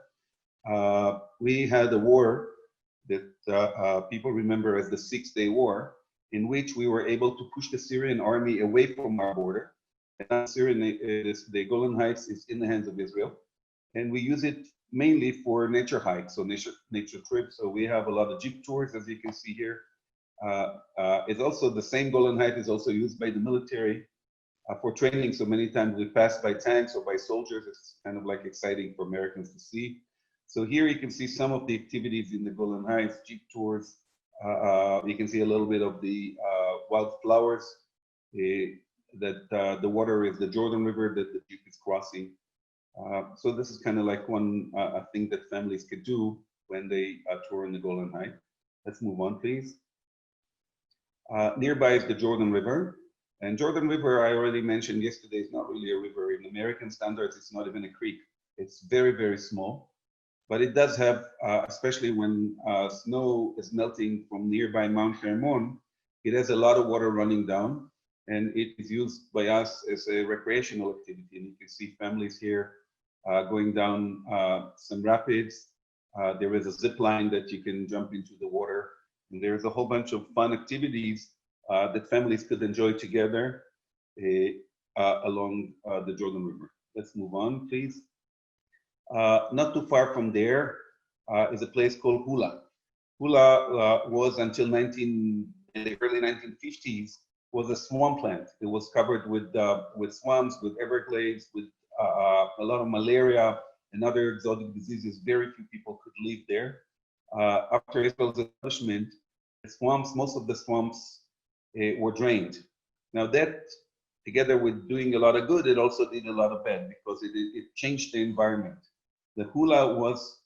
We had a war that people remember as the 6-Day War, in which we were able to push the Syrian army away from our border. And now the Golan Heights is in the hands of Israel. And we use it mainly for nature hikes, so nature trips. So we have a lot of jeep tours, as you can see here. It's also the same Golan Height is also used by the military for training. So many times we pass by tanks or by soldiers. It's kind of like exciting for Americans to see. So here you can see some of the activities in the Golan Heights, jeep tours. You can see a little bit of the wildflowers. The water is the Jordan River that the jeep is crossing. So this is kind of like one thing that families could do when they tour in the Golan Heights. Let's move on, please. Nearby is the Jordan River. And Jordan River, I already mentioned yesterday, is not really a river. In American standards, it's not even a creek. It's very, very small. But it does have, especially when snow is melting from nearby Mount Hermon, it has a lot of water running down. And it is used by us as a recreational activity. And you can see families here going down some rapids. There is a zip line that you can jump into the water. And there's a whole bunch of fun activities that families could enjoy together along the Jordan River. Let's move on, please. Not too far from there is a place called Hula. Hula was until in the early 1950s, was a swampland. It was covered with swamps, with Everglades, with a lot of malaria and other exotic diseases. Very few people could live there. After Israel's establishment, the swamps, most of the swamps were drained. Now that, together with doing a lot of good, it also did a lot of bad because it changed the environment. The Hula was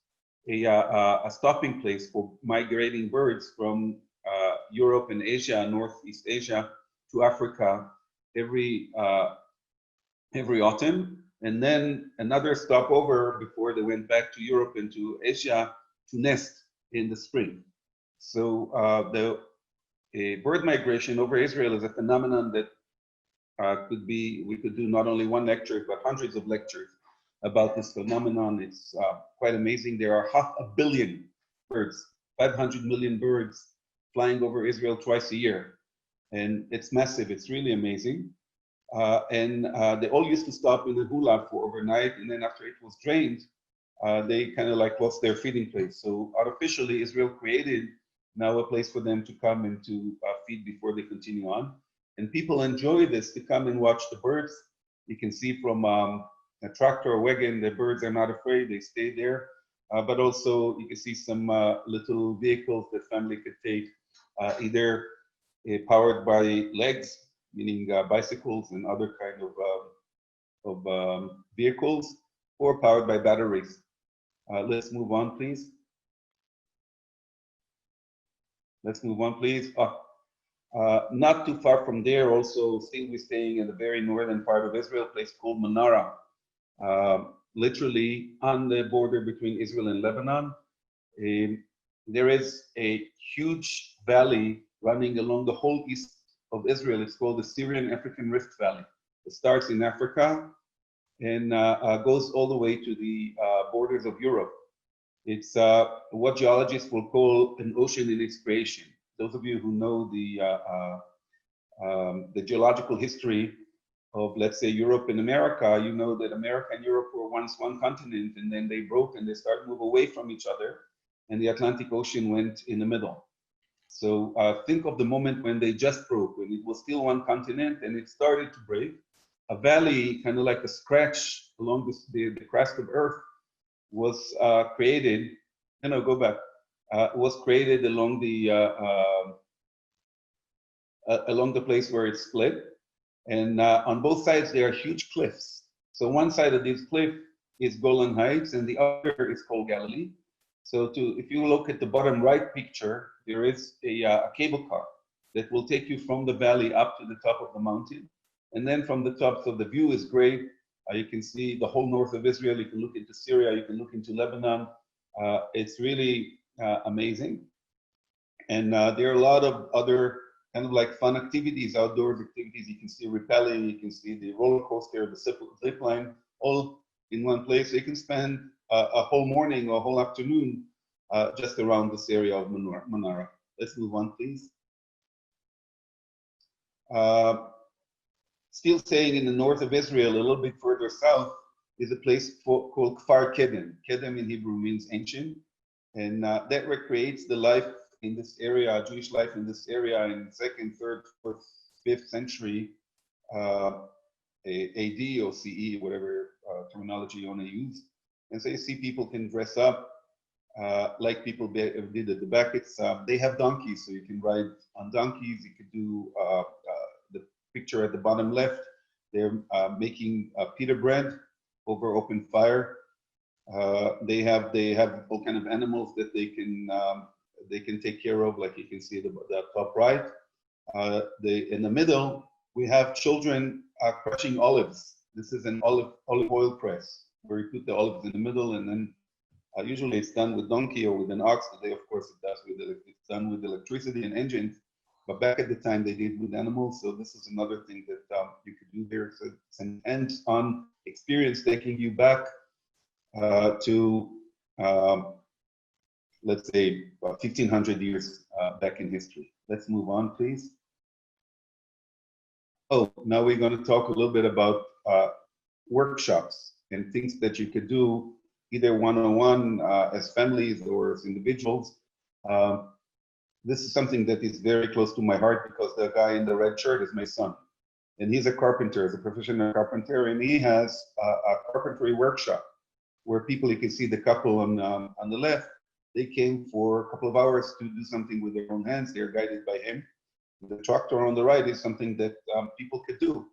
a stopping place for migrating birds from Europe and Asia, Northeast Asia, to Africa every autumn, and then another stopover before they went back to Europe and to Asia to nest in the spring. So the bird migration over Israel is a phenomenon that we could do not only one lecture, but hundreds of lectures about this phenomenon. It's quite amazing. There are 500 million birds, 500 million birds flying over Israel twice a year. And it's massive, it's really amazing. They all used to stop in the Hula for overnight, and then after it was drained, they kind of like lost their feeding place. So artificially, Israel created now a place for them to come and to feed before they continue on. And people enjoy this, to come and watch the birds. You can see from a tractor or wagon, the birds are not afraid, they stay there. But also you can see some little vehicles that family could take, either powered by legs, meaning bicycles and other kind of vehicles, or powered by batteries. Let's move on, please. Let's move on, please. Not too far from there, also, still we're staying in the very northern part of Israel, a place called Manara, literally on the border between Israel and Lebanon. There is a huge valley running along the whole east of Israel. It's called the Syrian African Rift Valley. It starts in Africa and goes all the way to the borders of Europe. It's what geologists will call an ocean in its creation. Those of you who know the geological history of, let's say, Europe and America, you know that America and Europe were once one continent, and then they broke and they started to move away from each other, and the Atlantic Ocean went in the middle. So think of the moment when they just broke, when it was still one continent and it started to break. A valley, kind of like a scratch along the crust of Earth, was created. Go back. Was created along the place where it split, and on both sides there are huge cliffs. So one side of this cliff is Golan Heights, and the other is called Galilee. So if you look at the bottom right picture, there is a cable car that will take you from the valley up to the top of the mountain. And then from the top, so the view is great. You can see the whole north of Israel. You can look into Syria. You can look into Lebanon. It's really amazing. And there are a lot of other kind of like fun activities, outdoors activities. You can see rappelling, you can see the roller coaster, the zip line, all in one place. So you can spend a whole morning or a whole afternoon just around this area of Manara. Let's move on, please. Still staying in the north of Israel, a little bit further south, is a place called Kfar Kedem. Kedem in Hebrew means ancient. And that recreates the life in this area, Jewish life in this area in 2nd, 3rd, 4th, 5th century AD or CE, whatever terminology you want to use. And so you see people can dress up like people did at the back. They have donkeys, so you can ride on donkeys. You could do the picture at the bottom left. They're making pita bread over open fire. They have all kind of animals that they can take care of, like you can see the top right. In the middle, we have children crushing olives. This is an olive oil press where you put the olives in the middle, and then usually it's done with donkey or with an ox. Today, of course, it's done with electricity and engines. But back at the time, they did with animals. So this is another thing that you could do there. So it's an hands-on experience taking you back to, let's say, 1,500 years back in history. Let's move on, please. Oh, now we're going to talk a little bit about workshops and things that you could do either one-on-one as families or as individuals. This is something that is very close to my heart because the guy in the red shirt is my son. And he's a carpenter, he's a professional carpenter, and he has a carpentry workshop where people, you can see the couple on the left, they came for a couple of hours to do something with their own hands. They're guided by him. The tractor on the right is something that people could do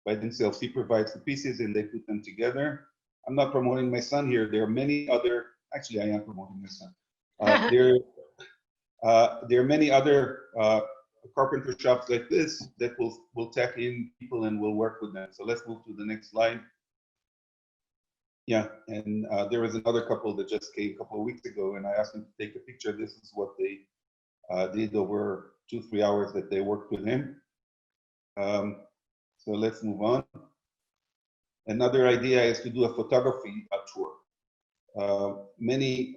by themselves. He provides the pieces and they put them together. I'm not promoting my son here. There are many other, actually I am promoting my son. There are many other carpenter shops like this that will tech in people and will work with them. So let's move to the next slide. Yeah, and there was another couple that just came a couple of weeks ago, and I asked them to take a picture. This is what they did over 2-3 hours that they worked with him. So let's move on. Another idea is to do a photography tour. Many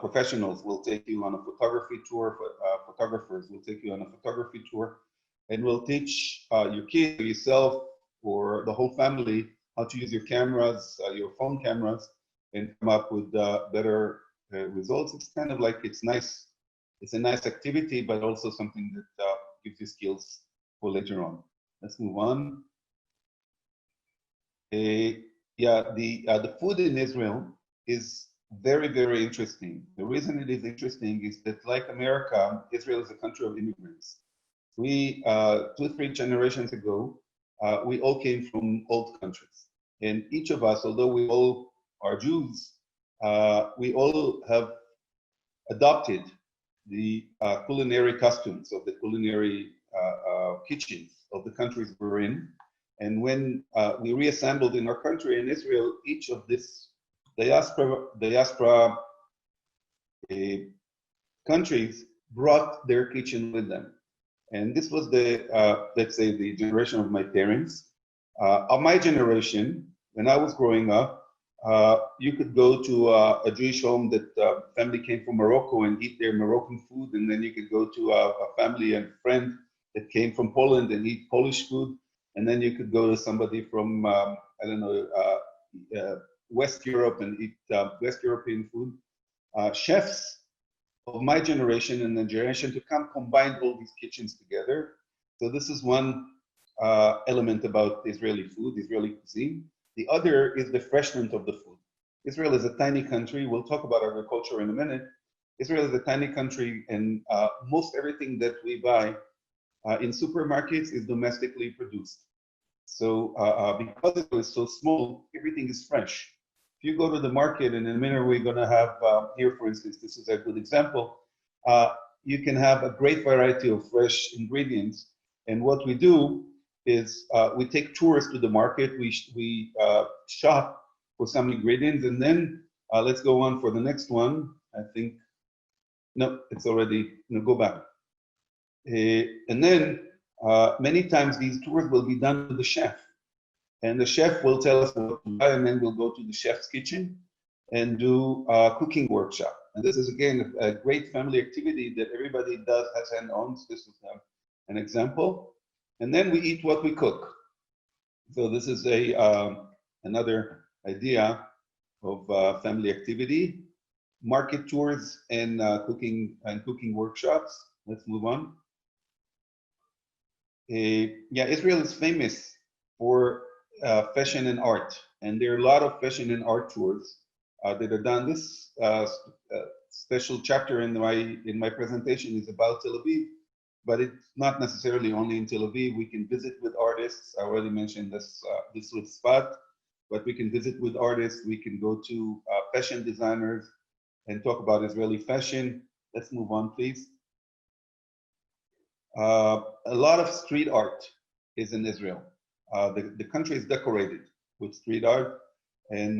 professionals will take you on a photography tour. Photographers will take you on a photography tour, and will teach your kid, yourself, or the whole family how to use your cameras, your phone cameras, and come up with better results. It's kind of like, it's nice. It's a nice activity, but also something that gives you skills for later on. Let's move on. Yeah, the food in Israel is very, very interesting. The reason it is interesting is that, like America, Israel is a country of immigrants. We, 2-3 generations ago, we all came from old countries. And each of us, although we all are Jews, we all have adopted the culinary customs of the culinary kitchens of the countries we're in. And when we reassembled in our country in Israel, each of this diaspora countries brought their kitchen with them. And this was the, let's say, the generation of my parents. Of my generation, when I was growing up, you could go to a Jewish home that family came from Morocco and eat their Moroccan food. And then you could go to a family and friend that came from Poland and eat Polish food. And then you could go to somebody from, I don't know, West Europe and eat West European food. Chefs of my generation and the generation to come combined all these kitchens together. So this is one element about Israeli food, Israeli cuisine. The other is the freshness of the food. Israel is a tiny country. We'll talk about agriculture in a minute. Israel is a tiny country, and most everything that we buy in supermarkets is domestically produced. So because it is so small, everything is fresh. If you go to the market, and in a minute we're going to have here, for instance, this is a good example. You can have a great variety of fresh ingredients. And what we do is we take tours to the market. We shop for some ingredients, and then let's go on for the next one. I think No, it's already, no, go back. And then many times these tours will be done with the chef. And the chef will tell us what to buy, and then we'll go to the chef's kitchen and do a cooking workshop. And this is, again, a great family activity that everybody does as hand-on. This is an example. And then we eat what we cook. So this is another idea of family activity, market tours and cooking workshops. Let's move on. Yeah, Israel is famous for fashion and art, and there are a lot of fashion and art tours that are done. This special chapter in my presentation is about Tel Aviv, but it's not necessarily only in Tel Aviv. We can visit with artists. I already mentioned this with Spot, but we can visit with artists. We can go to fashion designers and talk about Israeli fashion. Let's move on, please. A lot of street art is in Israel. The country is decorated with street art, and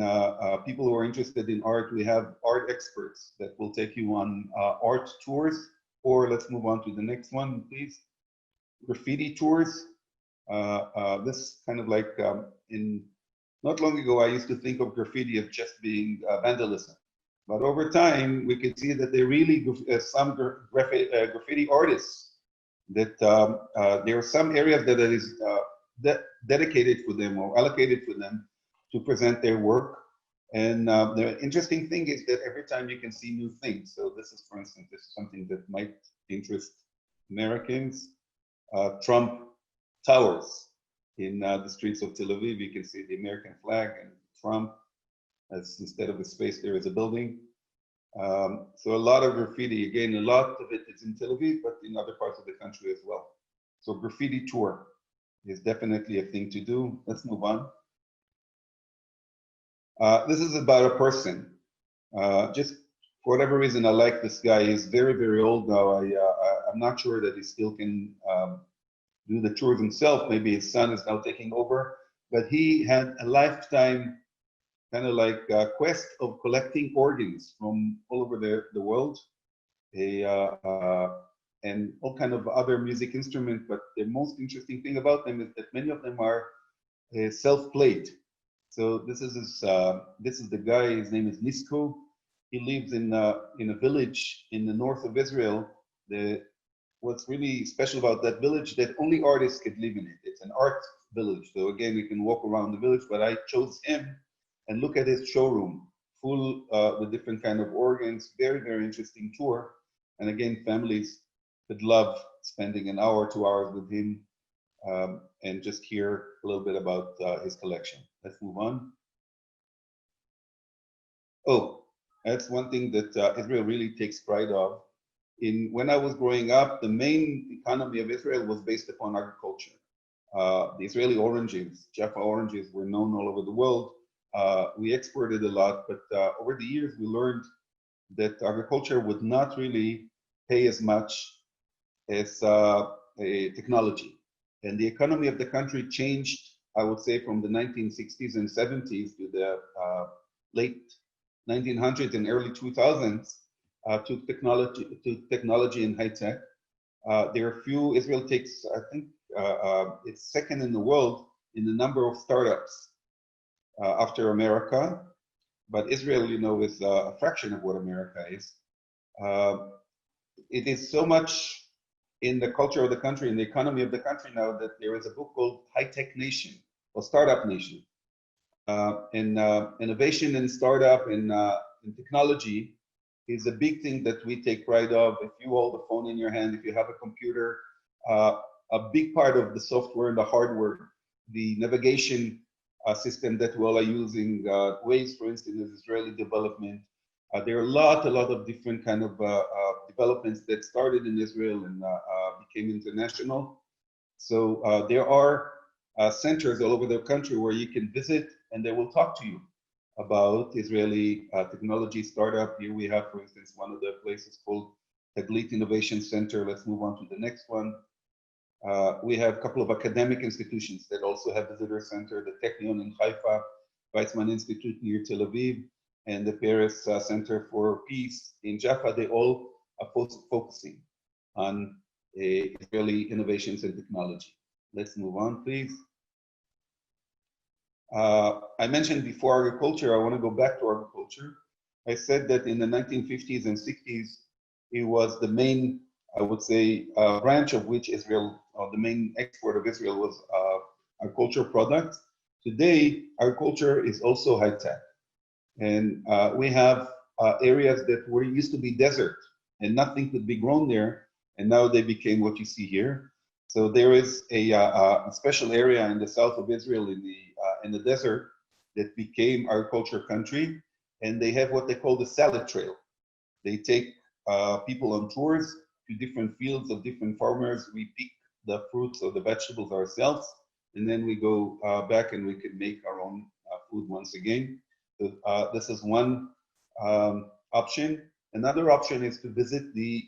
people who are interested in art, we have art experts that will take you on art tours. Or let's move on to the next one, please. Graffiti tours. This kind of like not long ago, I used to think of graffiti as just being vandalism. But over time, we can see that there really some graffiti artists that there are some areas that is dedicated for them or allocated for them to present their work. And the interesting thing is that every time you can see new things. So this is, for instance, this is something that might interest Americans. Trump Towers in the streets of Tel Aviv. You can see the American flag and Trump, as instead of a space there is a building. So a lot of graffiti, again, a lot of it is in Tel Aviv, but in other parts of the country as well. So graffiti tour is definitely a thing to do. Let's move on. This is about a person. Just for whatever reason, I like this guy. He's very, very old now. I'm not sure that he still can do the tours himself. Maybe his son is now taking over. But he had a lifetime kind of like quest of collecting organs from all over the world, and all kind of other music instruments. But the most interesting thing about them is that many of them are self-played. So this is the guy. His name is Nisko. He lives in a village in the north of Israel. What's really special about that village that only artists could live in it. It's an art village. So again, you can walk around the village, but I chose him and look at his showroom, full with different kind of organs. Very, very interesting tour. And again, families would love spending an hour, 2 hours with him and just hear a little bit about his collection. Let's move on. Oh, that's one thing that Israel really takes pride of. When I was growing up, the main economy of Israel was based upon agriculture. The Israeli oranges, Jaffa oranges, were known all over the world. We exported a lot, but over the years we learned that agriculture would not really pay as much as technology. And the economy of the country changed, I would say, from the 1960s and 70s to the late 1900s and early 2000s to technology and high tech. There are few. Israel takes, I think, it's second in the world in the number of startups after America, but Israel, you know, is a fraction of what America is. It is so much in the culture of the country, in the economy of the country now, that there is a book called High Tech Nation or Startup Nation. Innovation and startup and technology is a big thing that we take pride of. If you hold a phone in your hand, if you have a computer, a big part of the software and the hardware, the navigation system that we all are using, Waze, for instance, is Israeli development. There are a lot of different kind of developments that started in Israel and became international. So there are centers all over the country where you can visit and they will talk to you about Israeli technology startup. Here we have, for instance, one of the places called Taglit Innovation Center. Let's move on to the next one. We have a couple of academic institutions that also have visitor center, the Technion in Haifa, Weizmann Institute near Tel Aviv, and the Paris Center for Peace in Jaffa. They all focusing on Israeli innovations and technology. Let's move on, please. I mentioned before agriculture. I want to go back to agriculture. I said that in the 1950s and 60s, it was the main, I would say, branch of which Israel, or the main export of Israel was agricultural products. Today, agriculture is also high tech. And we have areas that were used to be desert and nothing could be grown there. And now they became what you see here. So there is a special area in the south of Israel in the desert that became agriculture country. And they have what they call the salad trail. They take people on tours to different fields of different farmers. We pick the fruits or the vegetables ourselves. And then we go back and we can make our own food once again. So, this is one option. Another option is to visit the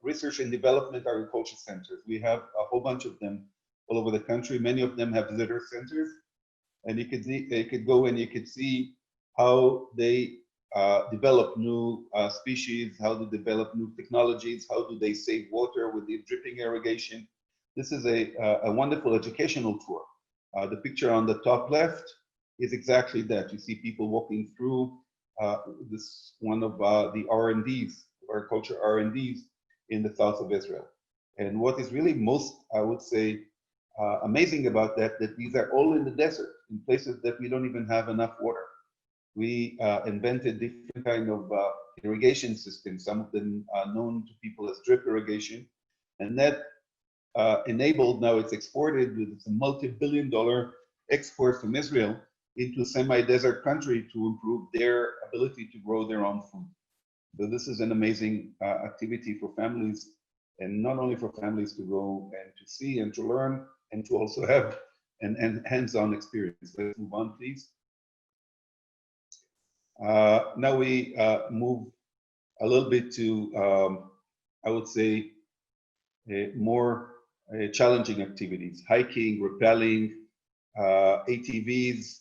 research and development agriculture centers. We have a whole bunch of them all over the country. Many of them have visitor centers. And you could go and you could see how they develop new species, how they develop new technologies, how do they save water with the dripping irrigation. This is a wonderful educational tour. The picture on the top left is exactly that. You see people walking through this one of the R&Ds, agriculture R&Ds in the south of Israel. And what is really most, I would say, amazing about that these are all in the desert, in places that we don't even have enough water. We invented different kind of irrigation systems, some of them are known to people as drip irrigation. And that enabled, now it's exported with a multi-billion-dollar export from Israel into a semi-desert country to improve their ability to grow their own food. So this is an amazing activity for families, and not only for families to go and to see and to learn, and to also have an hands-on experience. Let's move on, please. Now we move a little bit to, I would say, more challenging activities: hiking, rappelling, ATVs,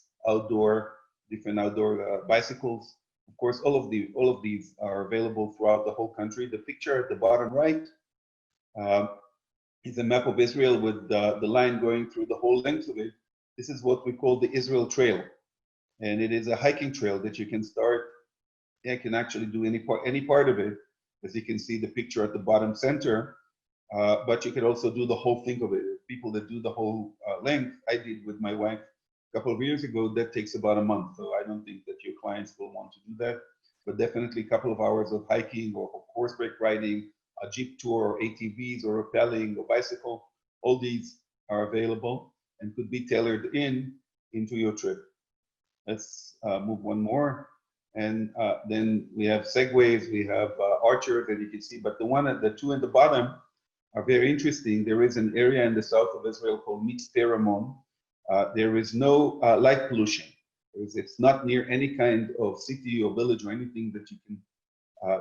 different outdoor bicycles. Of course, all of these are available throughout the whole country. The picture at the bottom right is a map of Israel with the line going through the whole length of it. This is what we call the Israel Trail, and it is a hiking trail that you can start. You can actually do any part of it, as you can see the picture at the bottom center. But you could also do the whole thing of it. People that do the whole length, I did with my wife a couple of years ago. That takes about a month, so I don't think that your clients will want to do that. But definitely a couple of hours of hiking or horseback riding, a jeep tour, or ATVs, or rappelling, or bicycle. All these are available and could be tailored into your trip. Let's move one more. And then we have segways, we have archers that you can see, but the two at the bottom are very interesting. There is an area in the south of Israel called Mitzpe Ramon. There is no light pollution. It's not near any kind of city or village or anything that you can,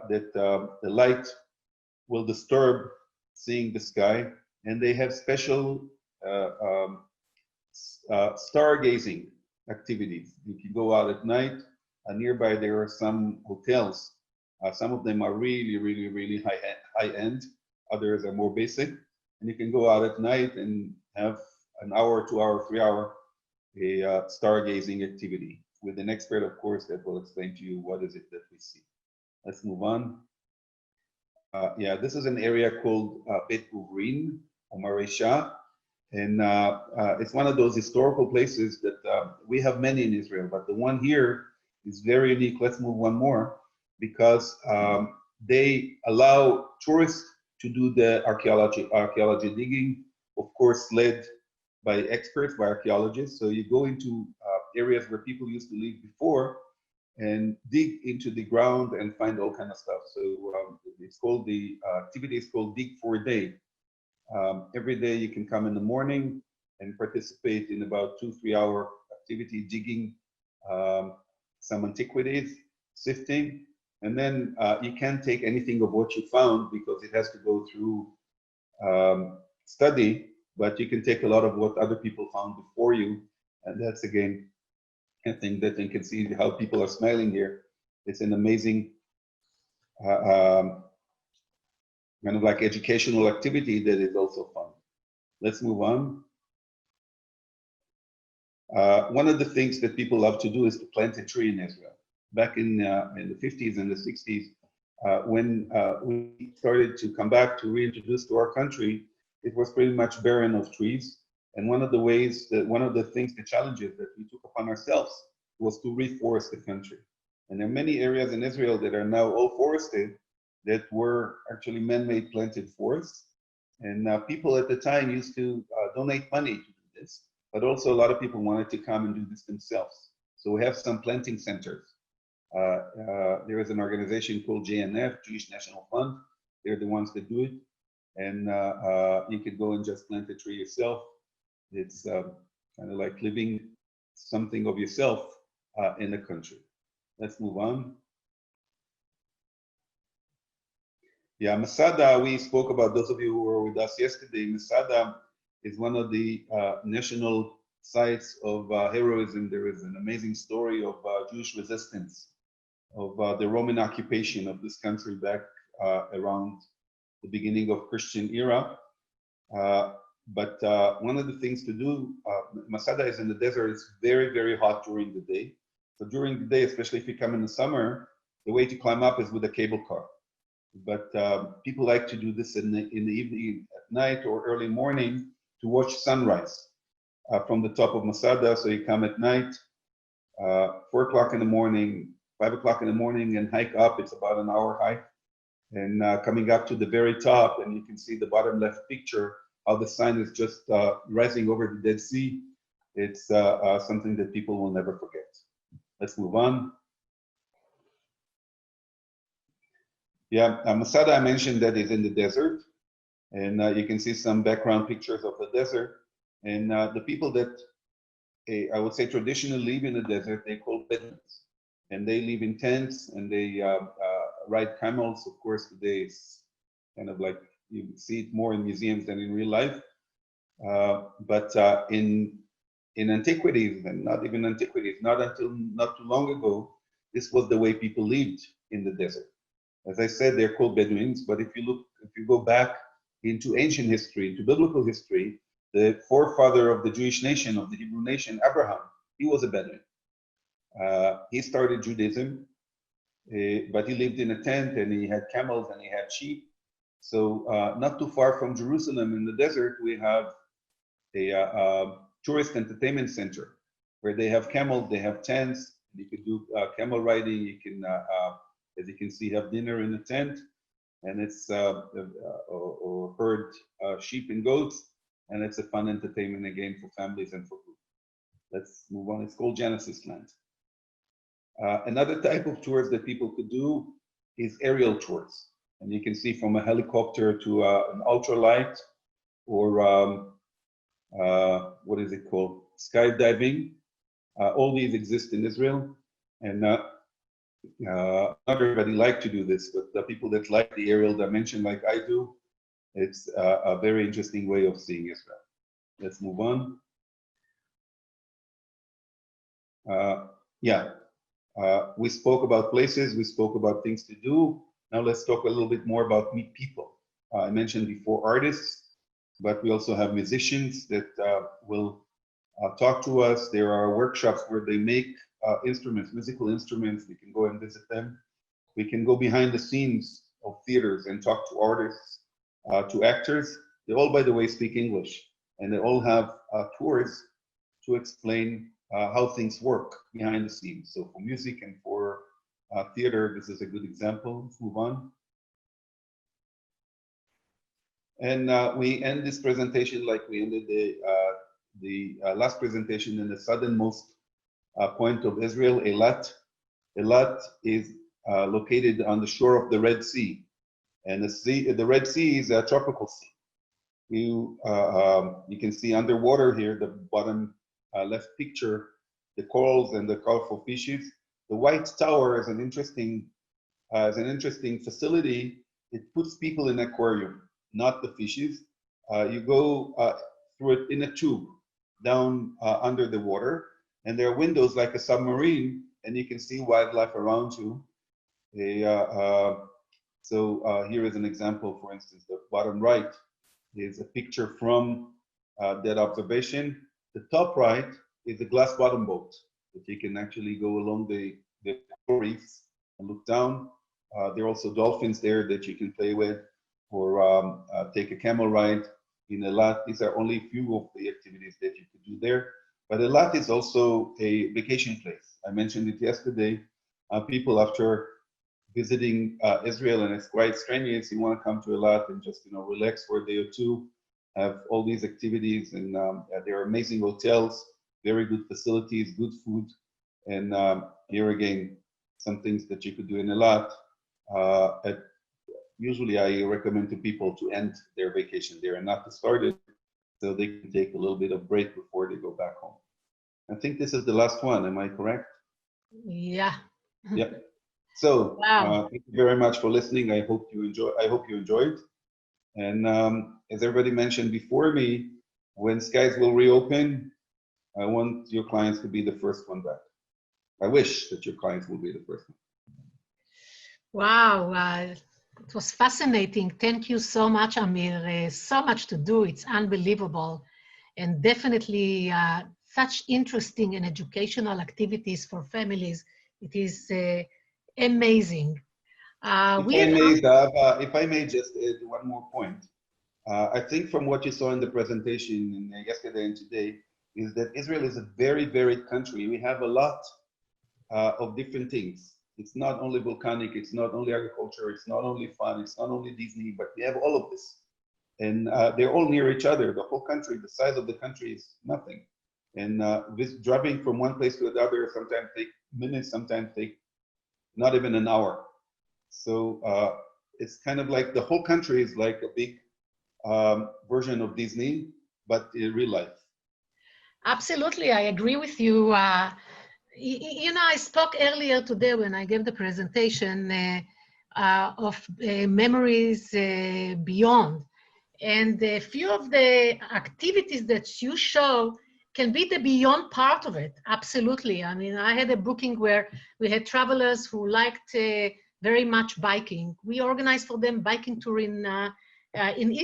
the light will disturb seeing the sky. And they have special stargazing activities. You can go out at night. Nearby there are some hotels. Some of them are really, really, really high end. Others are more basic. And you can go out at night and have an hour, 2 hour, 3 hour stargazing activity with an expert, of course, that will explain to you what is it that we see. Let's move on. Yeah, this is an area called Bet Guvrin or Maresha. And it's one of those historical places that we have many in Israel, but the one here is very unique. Let's move one more, because they allow tourists to do the archaeology digging, of course, led by experts, by archaeologists. So you go into areas where people used to live before and dig into the ground and find all kind of stuff. So it's called, the activity is called Dig for a Day. Every day you can come in the morning and participate in about 2-3 hour activity, digging some antiquities, sifting, and then you can't take anything of what you found because it has to go through study, but you can take a lot of what other people found before you. And that's, again, I think that you can see how people are smiling here. It's an amazing kind of like educational activity that is also fun. Let's move on. One of the things that people love to do is to plant a tree in Israel. Back in the 50s and the 60s, when we started to come back to reintroduce to our country, it was pretty much barren of trees. And one of the ways that, one of the things, the challenges that we took upon ourselves was to reforest the country. And there are many areas in Israel that are now all forested that were actually man-made planted forests. And people at the time used to donate money to do this, but also a lot of people wanted to come and do this themselves. So we have some planting centers. There is an organization called JNF, Jewish National Fund. They're the ones that do it. And you could go and just plant a tree yourself. It's kind of like living something of yourself in the country. Let's move on. Yeah, Masada, we spoke about, those of you who were with us yesterday. Masada is one of the national sites of heroism. There is an amazing story of Jewish resistance, of the Roman occupation of this country back around the beginning of Christian era. But one of the things to do, Masada is in the desert. It's very, very hot during the day. So during the day, especially if you come in the summer, the way to climb up is with a cable car. But people like to do this in the evening, at night or early morning to watch sunrise from the top of Masada. So you come at night, 4 o'clock in the morning, 5 o'clock in the morning, and hike up. It's about an hour hike. And coming up to the very top, and you can see the bottom left picture, how the sun is just rising over the Dead Sea. It's something that people will never forget. Let's move on. Yeah, Masada, I mentioned that is in the desert. And you can see some background pictures of the desert. And the people that I would say traditionally live in the desert, they call Bedouins. And they live in tents and they ride camels. Of course, today it's kind of like you see it more in museums than in real life. But in antiquities, and not even antiquities, not until not too long ago, this was the way people lived in the desert. As I said, they're called Bedouins, but if you go back into ancient history, into biblical history, the forefather of the Jewish nation, of the Hebrew nation, Abraham, he was a Bedouin. He started Judaism, but he lived in a tent and he had camels and he had sheep. So not too far from Jerusalem in the desert, we have a tourist entertainment center where they have camels, they have tents, you can do camel riding, you can, as you can see, have dinner in a tent, and it's or herd sheep and goats, and it's a fun entertainment again for families and for groups. Let's move on. It's called Genesis Land. Another type of tours that people could do is aerial tours. And you can see from a helicopter to an ultralight or what is it called? Skydiving. All these exist in Israel. And not everybody like to do this, but the people that like the aerial dimension like I do, it's a very interesting way of seeing Israel. Let's move on. We spoke about places, we spoke about things to do. Now let's talk a little bit more about meet people. I mentioned before artists, but we also have musicians that will talk to us. There are workshops where they make instruments, musical instruments. We can go and visit them. We can go behind the scenes of theaters and talk to artists, to actors. They all, by the way, speak English, and they all have tours to explain how things work behind the scenes. So for music and for theater, this is a good example. Let's move on. And we end this presentation like we ended the last presentation in the southernmost point of Israel, Eilat. Eilat is located on the shore of the Red Sea. And the Red Sea is a tropical sea. You can see underwater here, the bottom left picture, the corals and the colorful fishes. The White Tower is an interesting facility. It puts people in an aquarium, not the fishes. You go through it in a tube down under the water, and there are windows like a submarine, and you can see wildlife around you. So here is an example, for instance, the bottom right is a picture from that observation. The top right is a glass bottom boat that you can actually go along the reefs and look down. There are also dolphins there that you can play with, or take a camel ride in Eilat. These are only a few of the activities that you could do there. But Eilat is also a vacation place. I mentioned it yesterday. People, after visiting Israel, and it's quite strenuous, you want to come to Eilat and just relax for a day or two, have all these activities, and there are amazing hotels, very good facilities, good food, and here again, some things that you could do in Eilat. Usually I recommend to people to end their vacation there and not to start it, so they can take a little bit of break before they go back home. I think this is the last one, am I correct?
Yeah.
Yeah. So
Wow.
thank you very much for listening. I hope you enjoyed. And as everybody mentioned before me, when skies will reopen, I want your clients to be the first one back. I wish that your clients will be the first one.
Wow. It was fascinating. Thank you so much, Amir. So much to do. It's unbelievable. And definitely such interesting and educational activities for families. It is amazing.
If I may just add one more point. I think from what you saw in the presentation yesterday and today, is that Israel is a very varied country. We have a lot of different things. It's not only volcanic, it's not only agriculture, it's not only fun, it's not only Disney, but we have all of this. And they're all near each other. The whole country, the size of the country is nothing. And driving from one place to another sometimes take minutes, sometimes take not even an hour. So it's kind of like the whole country is like a big version of Disney, but in real life.
Absolutely, I agree with you. I spoke earlier today when I gave the presentation of memories beyond. And a few of the activities that you show can be the beyond part of it. Absolutely. I mean, I had a booking where we had travelers who liked very much biking. We organized for them biking tour in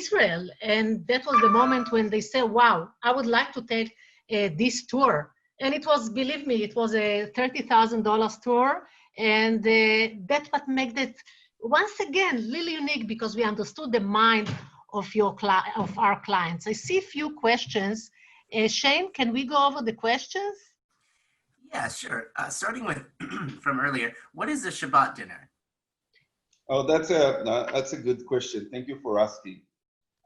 Israel. And that was the moment when they said, wow, I would like to take this tour. And it was, believe me, it was a $30,000 tour. And that's what made it, once again, really unique, because we understood the mind of our clients. I see a few questions. Shane, can we go over the questions?
Yeah, sure. Starting with from earlier, what is a Shabbat dinner?
Oh, that's a good question. Thank you for asking.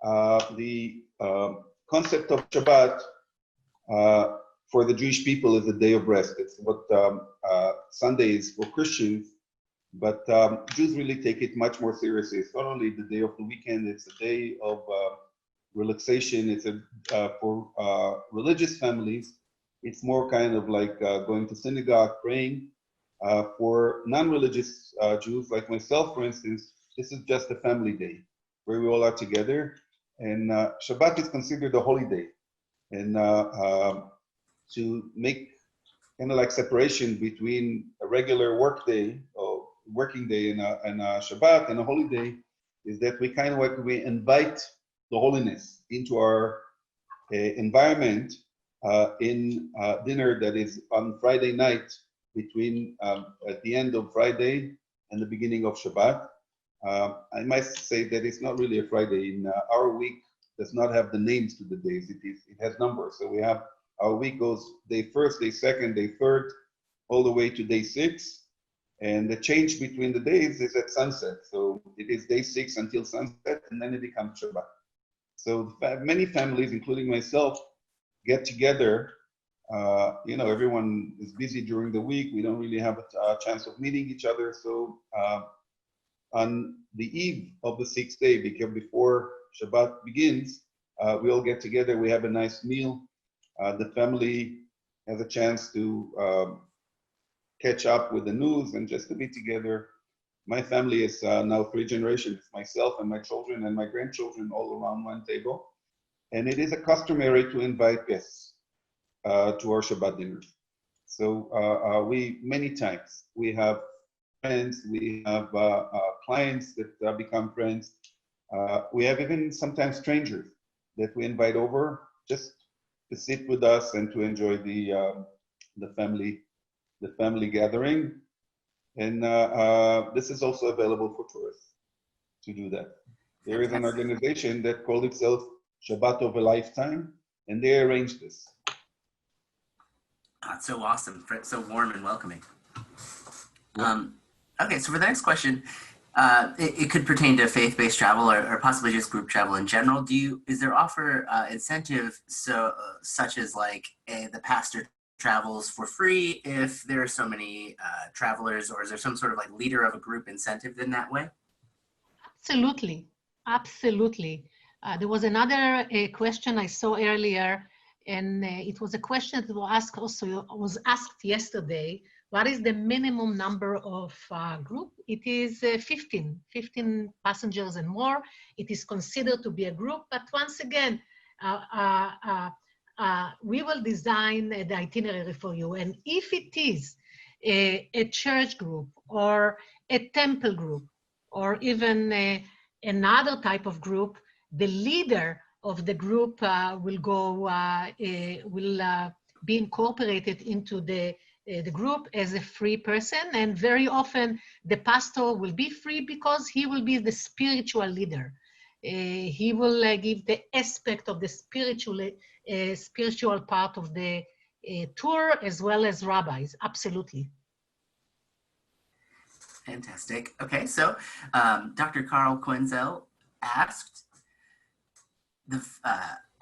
The concept of Shabbat for the Jewish people is a day of rest. It's what Sunday is for Christians, but Jews really take it much more seriously. It's not only the day of the weekend, it's a day of relaxation. It's for religious families, it's more kind of like going to synagogue, praying. For non-religious Jews like myself, for instance, this is just a family day where we all are together. And Shabbat is considered a holy day. And to make kind of like separation between a regular work day or working day and a Shabbat and a holy day is that we kind of like we invite the holiness into our environment in dinner that is on Friday night between at the end of Friday and the beginning of Shabbat. I must say that it's not really a Friday. In our week does not have the names to the days. It has numbers. So we have our week goes day first, day second, day third, all the way to day 6. And the change between the days is at sunset. So it is day 6 until sunset, and then it becomes Shabbat. So many families, including myself, get together. Everyone is busy during the week. We don't really have a chance of meeting each other. So on the eve of the 6th day, because before Shabbat begins, we all get together. We have a nice meal. The family has a chance to catch up with the news and just to be together. My family is now 3 generations, myself and my children and my grandchildren all around one table. And it is a customary to invite guests to our Shabbat dinners. So many times we have friends. We have clients that become friends. We have even sometimes strangers that we invite over just to sit with us and to enjoy the family gathering. And this is also available for tourists to do that. There is an organization that calls itself Shabbat of a Lifetime, and they arrange this.
That's so awesome, so warm and welcoming. Okay, so for the next question, it could pertain to faith-based travel or possibly just group travel in general. Is there offer incentive such as like the pastor travels for free if there are so many travelers, or is there some sort of like leader of a group incentive in that way?
Absolutely, absolutely. There was another question I saw earlier, and it was a question that was asked yesterday. What is the minimum number of group? It is 15 passengers and more. It is considered to be a group, but once again, we will design the itinerary for you. And if it is a church group or a temple group, or even another type of group, the leader of the group will be incorporated into the group as a free person. And very often the pastor will be free because he will be the spiritual leader. He will give the aspect of the spiritual part of the tour, as well as rabbis. Absolutely.
Fantastic. Okay, so Dr. Carl Quenzel asked,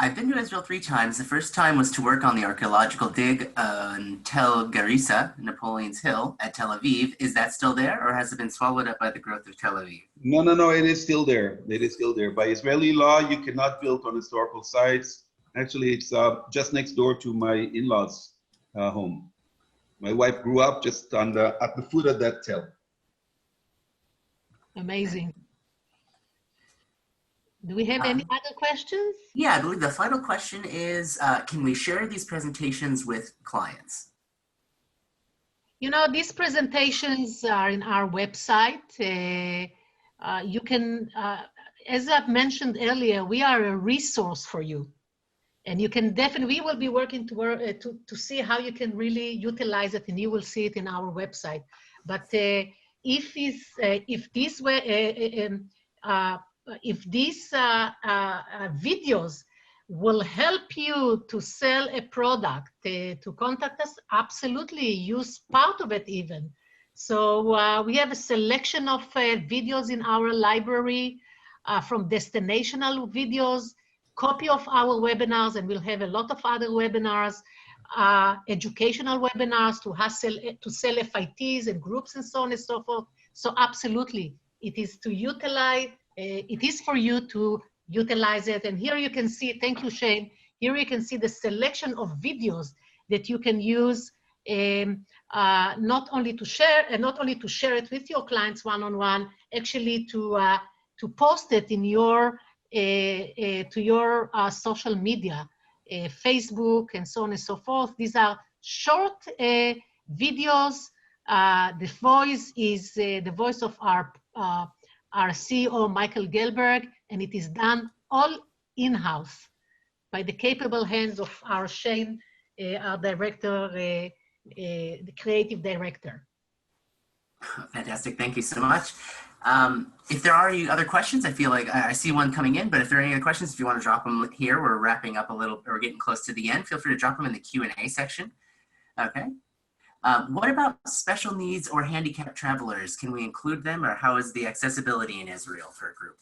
I've been to Israel 3 times. The first time was to work on the archaeological dig on Tel Garissa, Napoleon's Hill at Tel Aviv. Is that still there, or has it been swallowed up by the growth of Tel Aviv?
No, it is still there. It is still there. By Israeli law, you cannot build on historical sites. Actually, it's just next door to my in-laws' home. My wife grew up just at the foot of that tel.
Amazing. Do we have any other questions?
Yeah, I believe the final question is, can we share these presentations with clients?
You know, these presentations are in our website. You can, as I've mentioned earlier, we are a resource for you. And you can definitely, we will be working to see how you can really utilize it, and you will see it in our website. But if these videos will help you to sell a product, to contact us, absolutely use part of it even. So we have a selection of videos in our library, from destinational videos, copy of our webinars, and we'll have a lot of other webinars, educational webinars to sell FITs and groups and so on and so forth. So absolutely, it is to utilize, it is for you to utilize it. And here you can see, thank you, Shane, here you can see the selection of videos that you can use, not only to share it with your clients one-on-one, actually to post it in your to your social media, Facebook and so on and so forth. These are short videos. The voice is the voice of our CEO, Michael Gelberg, and it is done all in-house by the capable hands of our Shane, our director, the creative director.
Fantastic, thank you so much. If there are any other questions, I feel like I see one coming in, but if there are any other questions, if you want to drop them here, we're wrapping up a little, or getting close to the end, feel free to drop them in the Q&A section. Okay. What about special needs or handicapped travelers? Can we include them, or how is the accessibility in Israel for a group?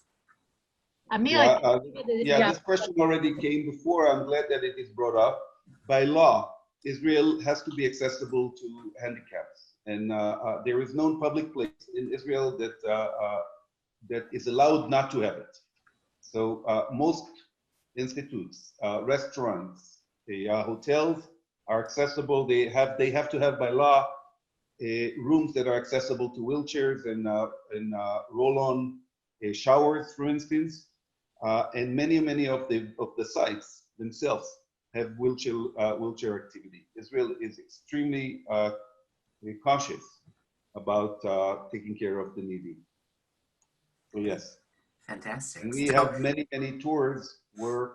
Amir,
this question already came before. I'm glad that it is brought up. By law, Israel has to be accessible to handicaps. And there is no public place in Israel that is allowed not to have it. So most institutes, restaurants, hotels are accessible. They have to have by law rooms that are accessible to wheelchairs and roll-on showers, for instance. And many of the sites themselves have wheelchair activity. Israel is extremely cautious about taking care of the needy. So yes.
Fantastic.
And we
So,
have many, many tours where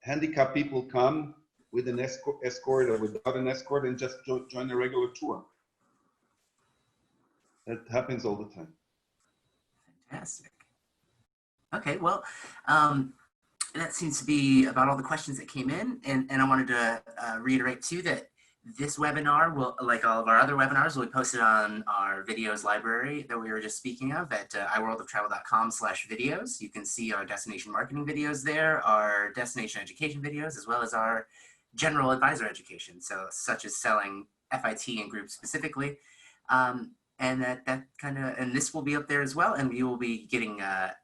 handicapped people come with an escort or without an escort and just join a regular tour. That happens all the time.
fantastic. Okay, well, that seems to be about all the questions that came in. And I wanted to reiterate too that this webinar will, like all of our other webinars, will be posted on our videos library that we were just speaking of at iworldoftravel.com/videos. You can see our destination marketing videos there, our destination education videos, as well as our general advisor education, so such as selling FIT and groups specifically. And and this will be up there as well. And we will be getting a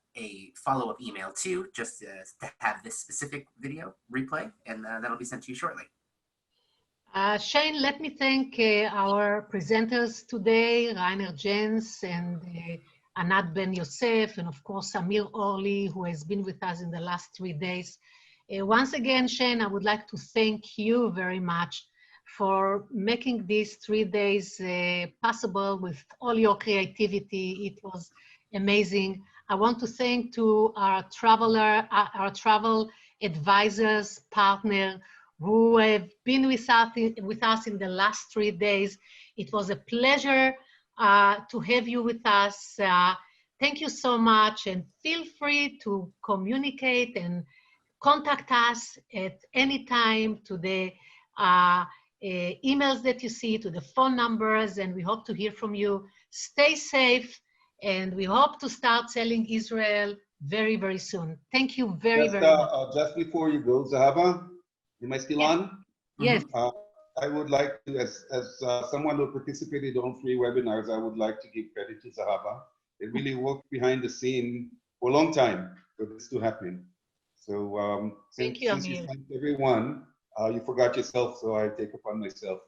follow-up email too, just to have this specific video replay, and that'll be sent to you shortly.
Shane, let me thank our presenters today, Rainer Jens and Anat Ben Yosef, and of course, Amir Orly, who has been with us in the last 3 days. Once again, Shane, I would like to thank you very much for making these 3 days possible with all your creativity. It was amazing. I want to thank to our travel advisors, partner, who have been with us in the last 3 days. It was a pleasure to have you with us. Thank you so much, and feel free to communicate and contact us at any time to the emails that you see, to the phone numbers, and we hope to hear from you. Stay safe, and we hope to start selling Israel very, very soon. Thank you very much.
Just before you go, Zahava, am I still on?
Yes.
I would like to, as someone who participated on 3 webinars, I would like to give credit to Zahava. They really worked behind the scene for a long time for this to happen. So
Thank you,
since you
Amir.
thanked everyone, you forgot yourself, so I take upon myself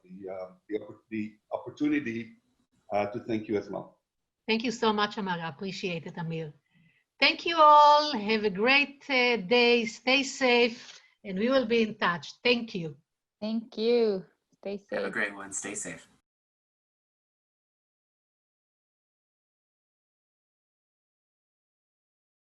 the opportunity to thank you as well.
Thank you so much, Amar. I appreciate it, Amir. Thank you all. Have a great day. Stay safe, and we will be in touch. Thank you.
Thank you. Stay safe.
Have a great one. Stay safe.